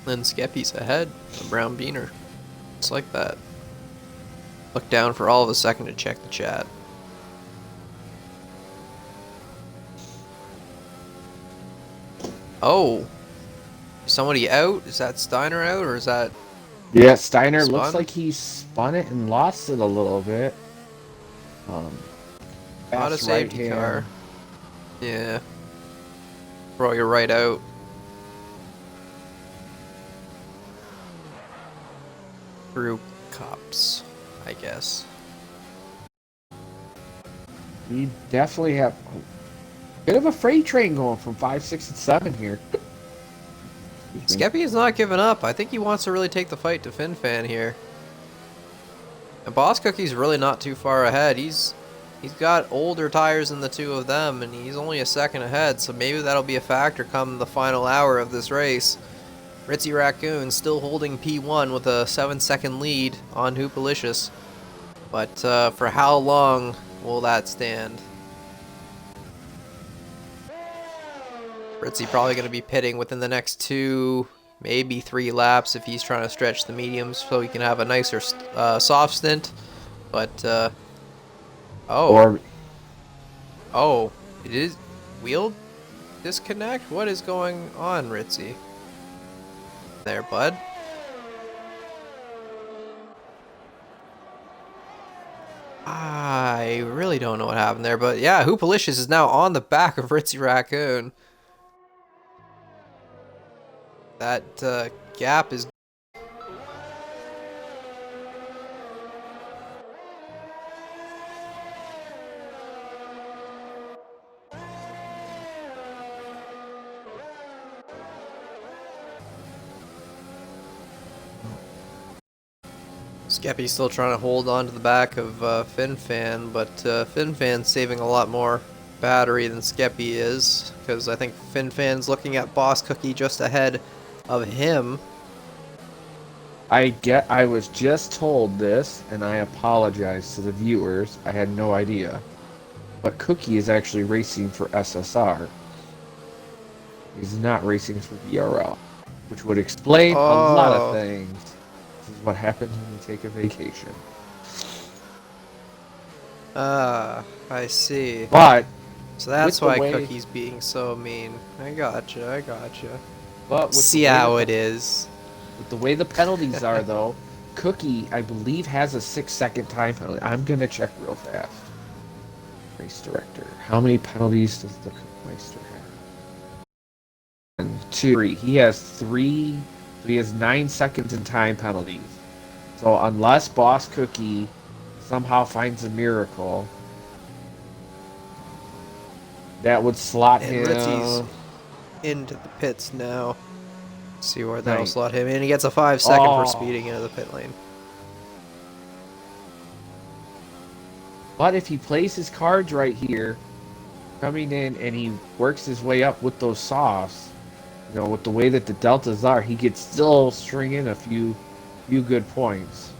Then Skeppy's ahead, the brown beaner. Just like that. Look down for all of a second to check the chat. Oh, somebody out? Is that Steiner out, or is that? Yeah, Steiner spun? looks like he spun it and lost it a little bit. Not a safety car. Yeah. Bro, you're right out. Through cops, I guess. We definitely have a bit of a freight train going from 5, 6, and 7 here. Skeppy is not giving up. I think he wants to really take the fight to FinFan here. And Boss Cookie's really not too far ahead. He's got older tires than the two of them, and he's only a second ahead, so maybe that'll be a factor come the final hour of this race. Ritzy Raccoon still holding P1 with a 7-second lead on Hoopalicious. But for how long will that stand? Ritzy probably going to be pitting within the next 2, maybe 3 laps if he's trying to stretch the mediums so he can have a nicer soft stint. But, oh, it is wheel disconnect? What is going on, Ritzy? There, bud. I really don't know what happened there, but yeah, Hoopalicious is now on the back of Ritzy Raccoon. That gap is... Skeppy's still trying to hold on to the back of FinFan, but FinFan's saving a lot more battery than Skeppy is, because I think FinFan's looking at Boss Cookie just ahead of him. I was just told this, and I apologize to the viewers. I had no idea. But Cookie is actually racing for SSR. He's not racing for BRL, which would explain a lot of things. This is what happens when you take a vacation. I see. But so that's why Cookie's being so mean. I gotcha. But see how it is. With the way the penalties are, though, Cookie, I believe, has a 6-second time penalty. I'm gonna check real fast. Race director. How many penalties does the Cookmeister have? 1, 2, 3. He has 3. So he has 9 seconds in time penalties. So unless Boss Cookie somehow finds a miracle, that would slot him. Ritzy's into the pits now. Let's see where that'll slot him in. He gets a 5-second for speeding into the pit lane. But if he plays his cards right here, coming in and he works his way up with those softs, you know, with the way that the deltas are, he could still string in a few good points.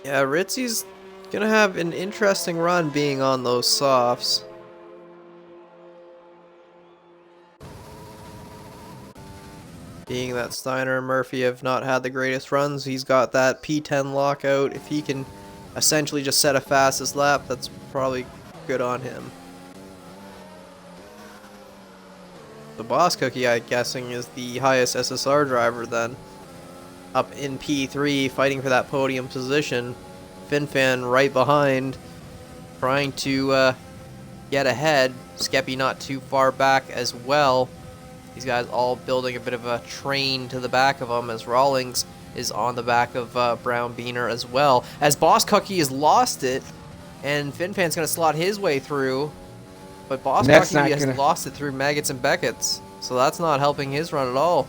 Yeah, Ritzy's gonna have an interesting run being on those softs. Being that Steiner and Murphy have not had the greatest runs, he's got that P10 lockout. If he can essentially just set a fastest lap, that's probably good on him. The Boss Cookie, I'm guessing, is the highest SSR driver then. Up in P3, fighting for that podium position. FinFan right behind, trying to get ahead. Skeppy not too far back as well. These guys all building a bit of a train to the back of them as Rawlings is on the back of Brown Beaner as well. As Boss Cookie has lost it, and FinFan's going to slot his way through, but Boss Cookie has lost it through Maggots and Beckett's, so that's not helping his run at all.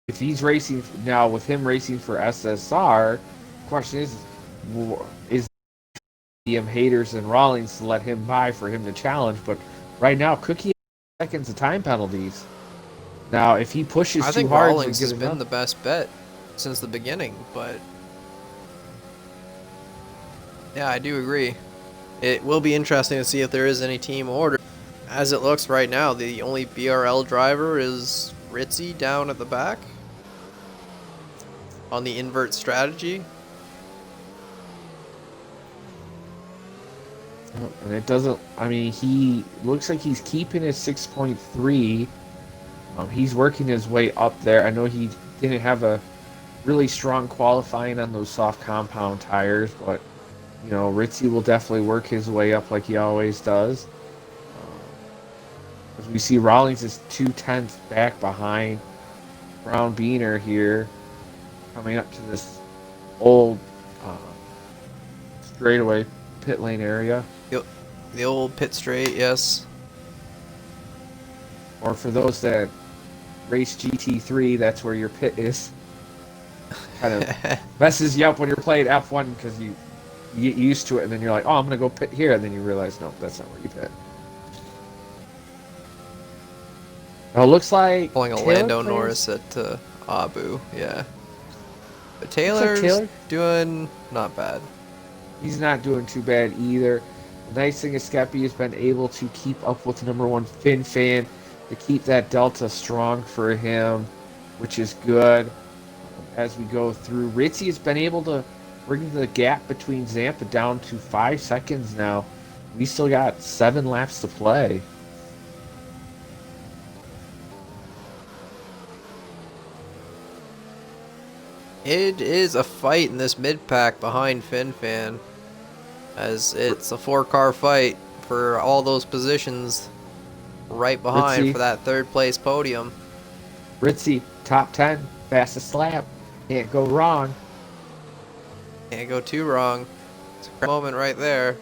If he's racing now, with him racing for SSR, the question is haters and Rawlings to let him by for him to challenge? But right now, Cookie has seconds of time penalties. Now, if he pushes I too think hard, Rawlings has been the best bet since the beginning, but yeah, I do agree. It will be interesting to see if there is any team order. As it looks right now, the only BRL driver is Ritzy down at the back on the invert strategy. And it doesn't, I mean, he looks like he's keeping his 6.3. He's working his way up there. I know he didn't have a really strong qualifying on those soft compound tires, but, you know, Ritzy will definitely work his way up like he always does. As we see, Rawlings is 2/10 back behind Brown Beaner here, coming up to this old straightaway pit lane area. The old pit straight, yes. Or for those that race GT3, that's where your pit is. Kind of messes you up when you're playing F1 because you get used to it, and then you're like, oh, I'm going to go pit here, and then you realize, no, that's not where you pit. Oh, it looks like pulling a Lando Norris at Abu, yeah. But Taylor's doing not bad. He's not doing too bad either. The nice thing is Skeppy has been able to keep up with #1 FinFan to keep that delta strong for him, which is good. As we go through, Ritzy has been able to bring the gap between Zampa down to 5 seconds now. We still got 7 laps to play. It is a fight in this mid-pack behind FinFan, as it's a 4-car fight for all those positions right behind Ritzy, for that 3rd place podium. Ritzy, top 10, fastest lap. Can't go wrong. Can't go too wrong. It's a great moment right there,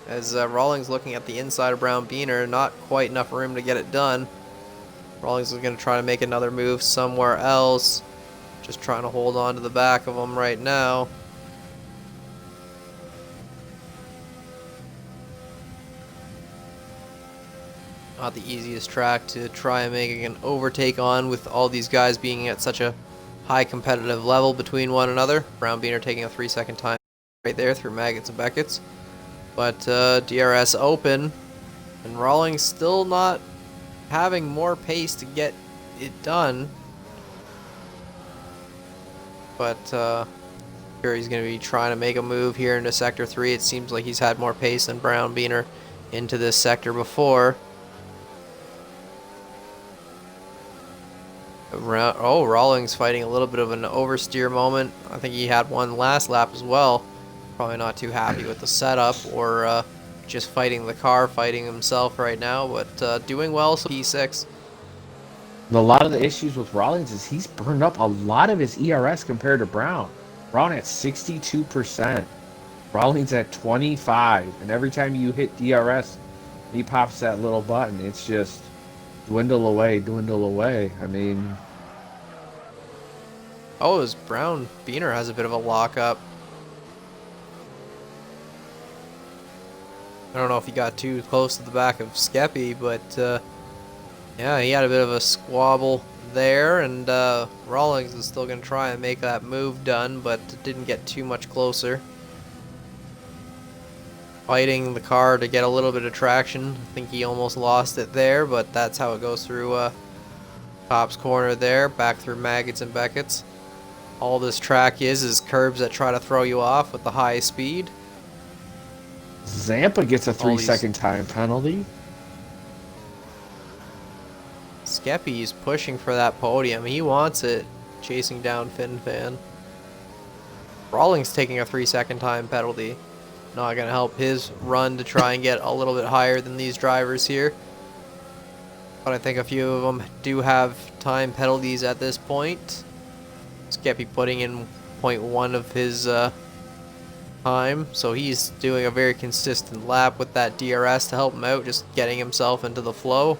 as Rawlings looking at the inside of Brown Beaner, not quite enough room to get it done. Rawlings is going to try to make another move somewhere else. Just trying to hold on to the back of him right now. Not the easiest track to try and make an overtake on, with all these guys being at such a high competitive level between one another. Brown Beaner taking a 3-second time right there through Maggots and Beckett's. But DRS open, and Rawlings still not having more pace to get it done. But here he's going to be trying to make a move here into Sector 3. It seems like he's had more pace than Brown Beaner into this sector before. Oh, Rawlings fighting a little bit of an oversteer moment. I think he had one last lap as well. Probably not too happy with the setup, or just fighting the car, fighting himself right now, but doing well, so P6. A lot of the issues with Rawlings is he's burned up a lot of his ERS compared to Brown. Brown at 62%. Rawlings at 25%. And every time you hit DRS, he pops that little button. It's just dwindle away, dwindle away. I mean... Oh, his Brown Beaner has a bit of a lockup. I don't know if he got too close to the back of Skeppy, but... yeah, he had a bit of a squabble there, and Rawlings is still going to try and make that move done, but didn't get too much closer. Fighting the car to get a little bit of traction. I think he almost lost it there, but that's how it goes through Top's corner there, back through Maggots and Beckett's. All this track is curbs that try to throw you off with the high speed. Zampa gets a 3-second time penalty. Skeppy's pushing for that podium. He wants it, chasing down FinFan. Rawlings taking a 3-second time penalty. Not going to help his run to try and get a little bit higher than these drivers here. But I think a few of them do have time penalties at this point. Skeppy putting in 0.1 of his time, so he's doing a very consistent lap with that DRS to help him out, just getting himself into the flow.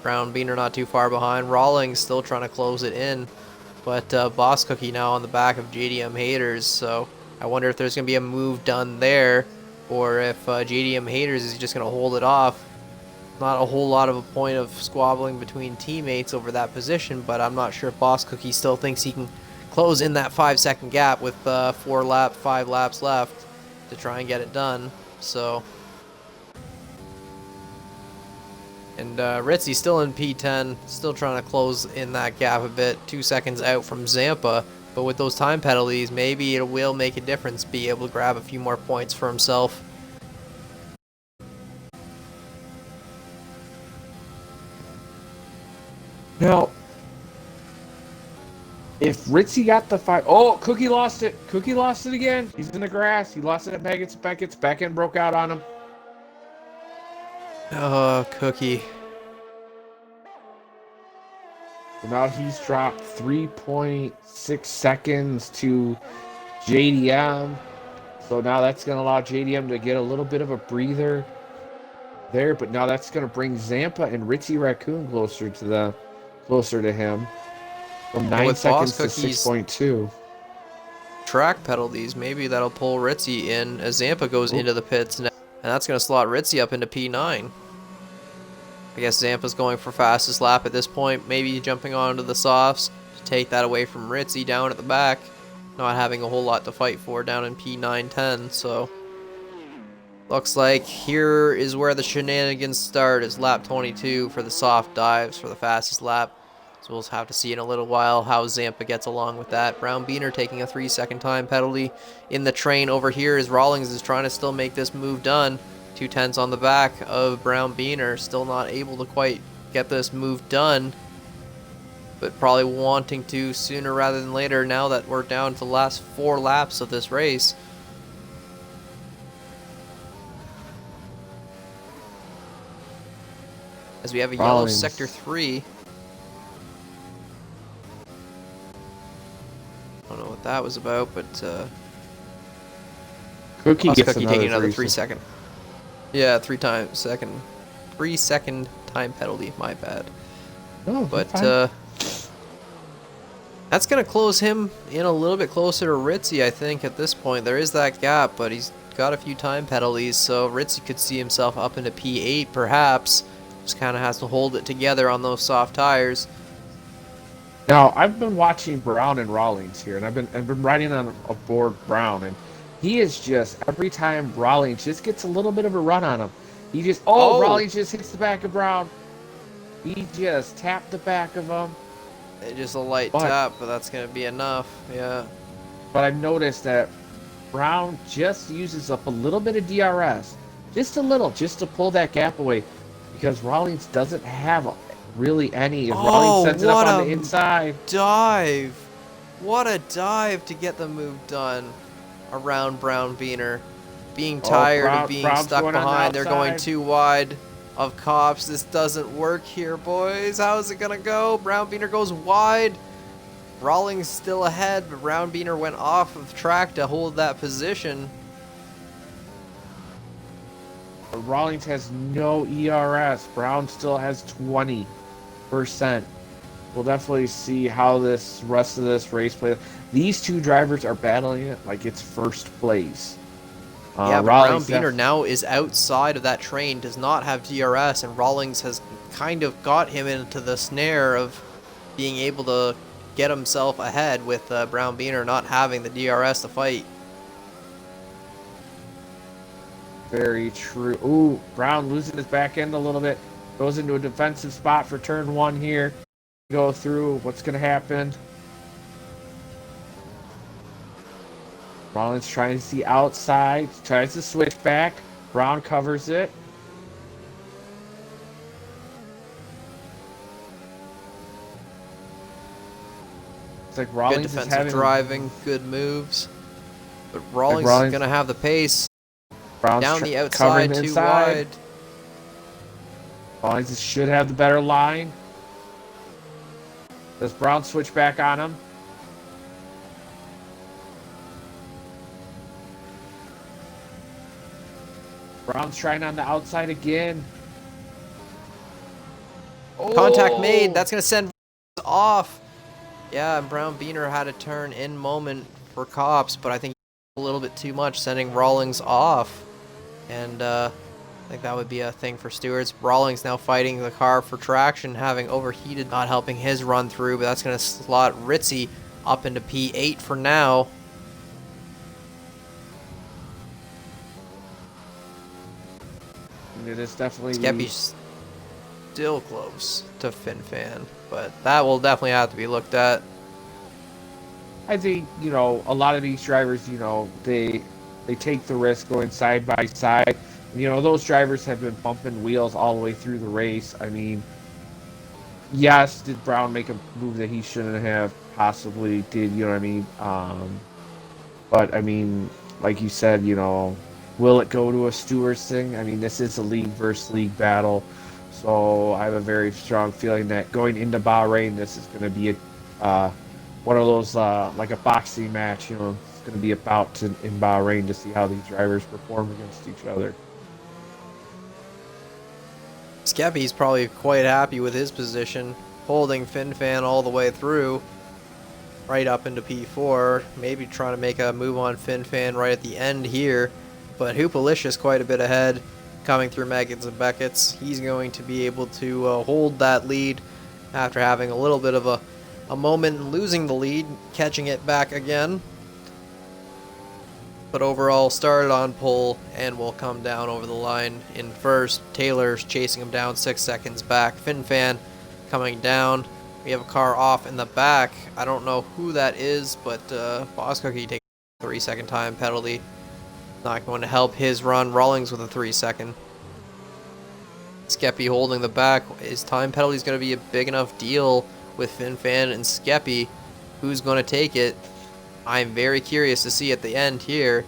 Brown Beaner not too far behind. Rawlings still trying to close it in, but Boss Cookie now on the back of JDM Haters, so I wonder if there's going to be a move done there, or if JDM Haters is just going to hold it off. Not a whole lot of a point of squabbling between teammates over that position, but I'm not sure if Boss Cookie still thinks he can close in that 5-second gap with 5 laps left to try and get it done. So, and Ritzy still in P10, still trying to close in that gap a bit, 2 seconds out from Zampa. But with those time penalties, maybe it will make a difference, be able to grab a few more points for himself. Now, if Ritzy got the 5... Oh, Cookie lost it. Cookie lost it again. He's in the grass. He lost it at Beckett's. Back end broke out on him. Oh, Cookie. So now he's dropped 3.6 seconds to JDM. So now that's going to allow JDM to get a little bit of a breather there. But now that's going to bring Zampa and Ritzy Raccoon closer to him. From 9 seconds to 6.2. Track penalties, maybe that'll pull Ritzy in as Zampa goes into the pits now. And that's going to slot Ritzy up into P9. I guess Zampa's going for fastest lap at this point, maybe jumping onto the softs to take that away from Ritzy down at the back. Not having a whole lot to fight for down in P9-10, so looks like here is where the shenanigans start, is lap 22 for the soft dives for the fastest lap. So we'll have to see in a little while how Zampa gets along with that. Brown Beaner taking a 3-second time penalty in the train over here as Rawlings is trying to still make this move done. 2/10 on the back of Brown Beaner, still not able to quite get this move done, but probably wanting to sooner rather than later now that we're down to the last 4 laps of this race. As we have a yellow sector 3. I don't know what that was about, but Cookie gets Cookie taking another 3-second. Yeah, 3-second time penalty. My bad. Oh, but that's gonna close him in a little bit closer to Ritzy, I think. At this point, there is that gap, but he's got a few time penalties, so Ritzy could see himself up into P8, perhaps. Just kind of has to hold it together on those soft tires. Now, I've been watching Brown and Rawlings here, and I've been riding on aboard Brown, and he is just, every time Rawlings just gets a little bit of a run on him, he just, Rawlings just hits the back of Brown. He just tapped the back of him. Just a light tap, but that's going to be enough, yeah. But I've noticed that Brown just uses up a little bit of DRS, just a little, just to pull that gap away, because Rawlings doesn't have really any. Rawlings sets it up on the inside. Dive! What a dive to get the move done around Brown Beaner. Being tired of being stuck behind. They're going too wide of cops. This doesn't work here, boys. How's it gonna go? Brown Beaner goes wide. Rawlings still ahead, but Brown Beaner went off of track to hold that position. Rawlings has no ERS. Brown still has 20%. We'll definitely see how this rest of this race plays. These two drivers are battling it like it's first place. Yeah, but Brown Beaner now is outside of that train, does not have DRS, and Rawlings has kind of got him into the snare of being able to get himself ahead with Brown Beaner not having the DRS to fight. Very true. Ooh, Brown losing his back end a little bit. Goes into a defensive spot for turn 1 here. Go through. What's going to happen? Rawlings trying to see outside. Tries to switch back. Brown covers it. It's like Rawlings good defensive driving, good moves. But Rawlings is going to have the pace. Brown's Down the covering outside, the too inside. wide. Rawlings should have the better line. Does Brown switch back on him? Brown's trying on the outside again. Contact made. Oh! That's going to send off. Yeah, and Brown Beaner had a turn in moment for Cops, but I think a little bit too much, sending Rawlings off. And I think that would be a thing for Stewart's. Rawlings now fighting the car for traction, having overheated, not helping his run through, but that's going to slot Ritzy up into P8 for now. It is definitely... Skeppy's still close to FinFan, but that will definitely have to be looked at. I think, you know, a lot of these drivers, you know, they take the risk going side by side. You know, those drivers have been bumping wheels all the way through the race. I mean, yes, did Brown make a move that he shouldn't have possibly did, you know what I mean? But, I mean, like you said, you know, will it go to a Stewart's thing? I mean, this is a league versus league battle. So I have a very strong feeling that going into Bahrain, this is going to be a one of those, like a boxing match, you know, it's going to be a bout in Bahrain to see how these drivers perform against each other. Skeppy's probably quite happy with his position, holding FinFan all the way through, right up into P4, maybe trying to make a move on FinFan right at the end here, but Hoopalicious quite a bit ahead, coming through Megans and Beckett's. He's going to be able to hold that lead after having a little bit of a moment and losing the lead, catching it back again. But overall, started on pole and will come down over the line in first. Taylor's chasing him down 6 seconds back. FinFan coming down. We have a car off in the back. I don't know who that is, but Boss Cookie takes a 3-second time penalty. Not going to help his run. Rawlings with a 3-second. Skeppy holding the back. His time penalty is going to be a big enough deal with FinFan and Skeppy. Who's going to take it? I'm very curious to see at the end here.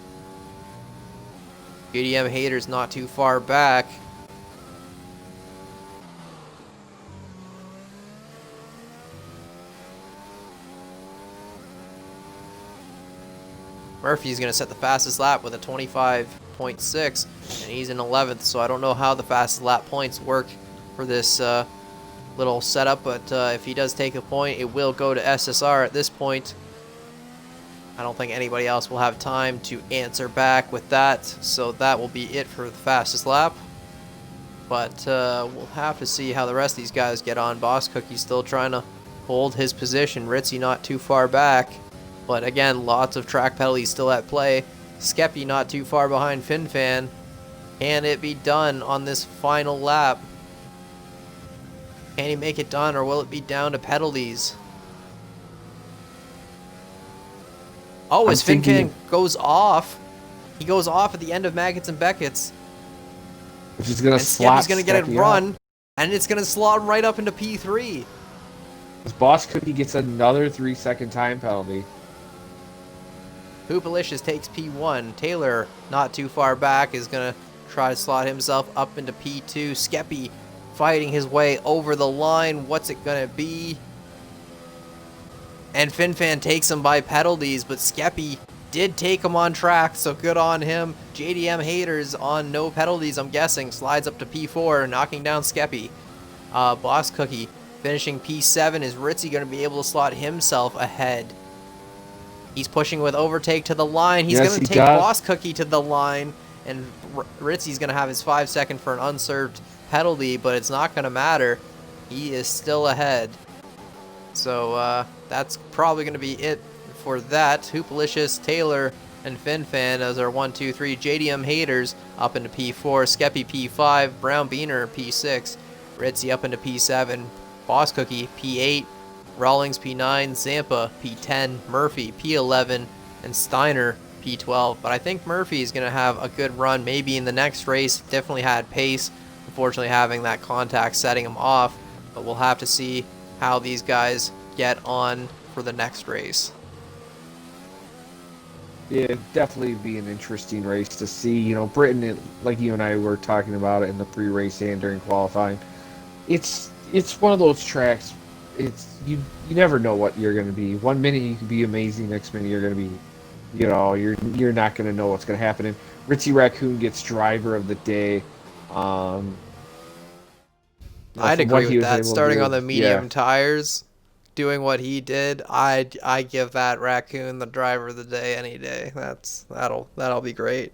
JDM Hater's not too far back. Murphy's going to set the fastest lap with a 25.6, and he's in 11th, so I don't know how the fastest lap points work for this little setup, but if he does take a point, it will go to SSR at this point. I don't think anybody else will have time to answer back with that, so that will be it for the fastest lap. But we'll have to see how the rest of these guys get on. Boss Cookie's still trying to hold his position. Ritzy not too far back, but again, lots of track penalties still at play. Skeppy not too far behind FinFan. Can it be done on this final lap? Can he make it done, or will it be down to penalties? Oh, as FinFan goes off, he goes off at the end of Maggots and Beckett's. Which is going to slot Skeppy's going to get a run, and it's going to slot right up into P3. This Boss Cookie gets another 3-second time penalty. Hoopalicious takes P1. Taylor, not too far back, is going to try to slot himself up into P2. Skeppy fighting his way over the line. What's it going to be? And FinFan takes him by penalties, but Skeppy did take him on track, so good on him. JDM Haters on no penalties, I'm guessing. Slides up to P4, knocking down Skeppy. Boss Cookie finishing P7. Is Ritzy going to be able to slot himself ahead? He's pushing with overtake to the line. He's going to take Boss Cookie to the line, and Ritzy's going to have his 5-second for an unserved penalty, but it's not going to matter. He is still ahead. So that's probably going to be it for that. Hoopalicious, Taylor, and FinFan as our 1, 2, 3 JDM Haters up into P4. Skeppy P5, Brown Beaner P6, Ritzy up into P7, Boss Cookie P8, Rawlings P9, Zampa P10, Murphy P11, and Steiner P12. But I think Murphy is going to have a good run maybe in the next race. Definitely had pace. Unfortunately, having that contact setting him off. But we'll have to see how these guys get on for the next race. It'd definitely be an interesting race to see. You know, Britain, like you and I were talking about it in the pre-race and during qualifying. It's one of those tracks. You never know what you're going to be. One minute you can be amazing, next minute you're going to be, you're not going to know what's going to happen. And Ritzy Raccoon gets driver of the day. Um, I'd from agree what he with was that. able to Starting on do, the yeah. medium tires, doing what he did, I give that raccoon the driver of the day any day. That'll be great.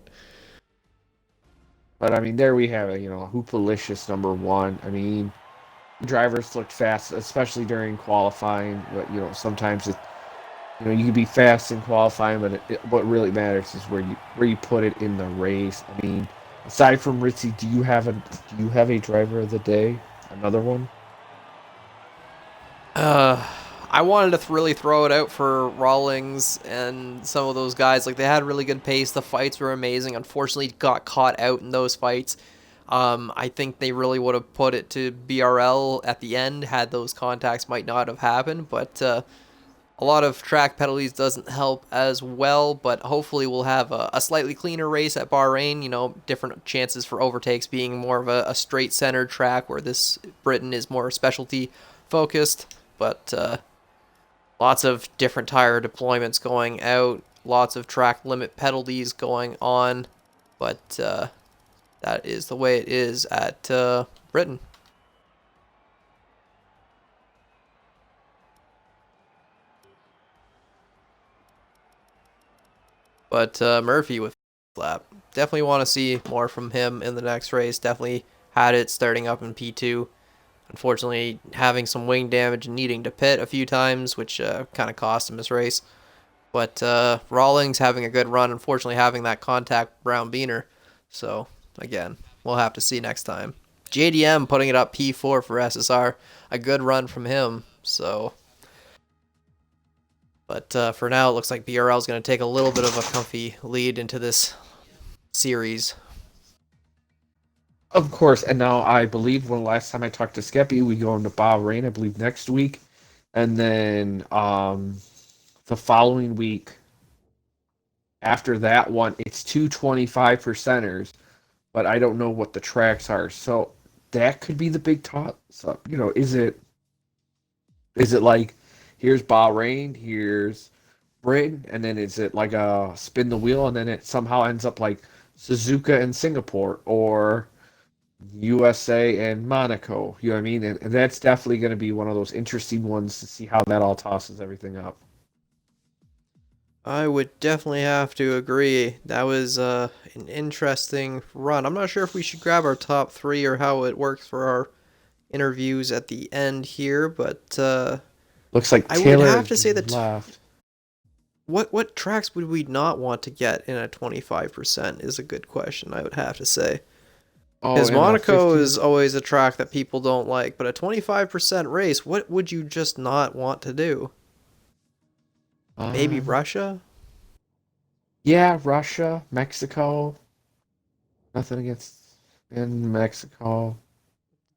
But I mean, there we have it. You know, Hoopalicious #1. I mean, drivers looked fast, especially during qualifying. But you know, sometimes you can be fast in qualifying, but what really matters is where you put it in the race. I mean, aside from Ritzy, do you have a driver of the day? Another one? Uh, I wanted to really throw it out for Rawlings and some of those guys. Like they had really good pace. The fights were amazing. Unfortunately, got caught out in those fights. I think they really would have put it to BRL at the end had those contacts might not have happened. But a lot of track penalties doesn't help as well. But hopefully, we'll have a slightly cleaner race at Bahrain. You know, different chances for overtakes being more of a straight centered track where this Britain is more specialty focused. But lots of different tire deployments going out, lots of track limit penalties going on, but that is the way it is at Britain. But Murphy with lap, definitely want to see more from him in the next race. Definitely had it starting up in P2. Unfortunately, having some wing damage and needing to pit a few times, which kind of cost him his race. But Rawlings having a good run, unfortunately having that contact Brown Beaner. So again, we'll have to see next time. JDM putting it up P4 for SSR, a good run from him. So, but for now, it looks like BRL is going to take a little bit of a comfy lead into this series. Of course. And now I believe when last time I talked to Skeppy, we go into Bahrain, I believe next week, and then the following week after that one, it's 225 percenters, but I don't know what the tracks are. So that could be the big toss up. You know, is it like here's Bahrain, here's Britain, and then is it like a spin the wheel and then it somehow ends up like Suzuka and Singapore or USA and Monaco? You know what I mean? And that's definitely going to be one of those interesting ones to see how that all tosses everything up. I would definitely have to agree. That was an interesting run. I'm not sure if we should grab our top three or how it works for our interviews at the end here, but Looks like I would Taylor have to has say that left. what tracks would we not want to get in a 25% is a good question, I would have to say. Oh, Because and a Monaco 15. is always a track that people don't like, but a 25% race, what would you just not want to do? Maybe Um, Russia? yeah, Russia, Mexico. Nothing against in Mexico.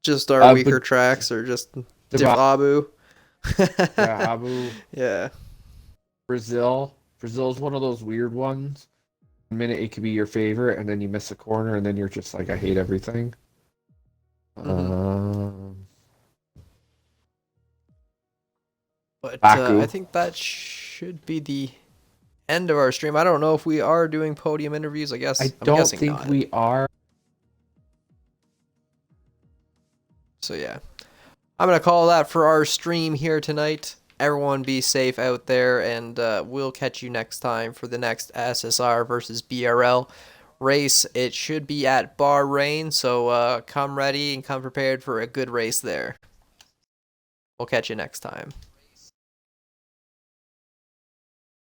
Just our weaker But tracks or just diff Dubai, Abu? yeah, Abu, Yeah. Brazil. Brazil's one of those weird ones. One minute it could be your favorite, and then you miss a corner, and then you're just like, I hate everything. hmm Um, But I Baku. think that should be the end of our stream. I don't know if we are doing podium interviews. I I'm don't guessing think not. we are. So yeah, I'm gonna call that for our stream here tonight. Everyone be safe out there, and we'll catch you next time for the next SSR versus BRL race. It should be at Bahrain, so come ready and come prepared for a good race there. We'll catch you next time.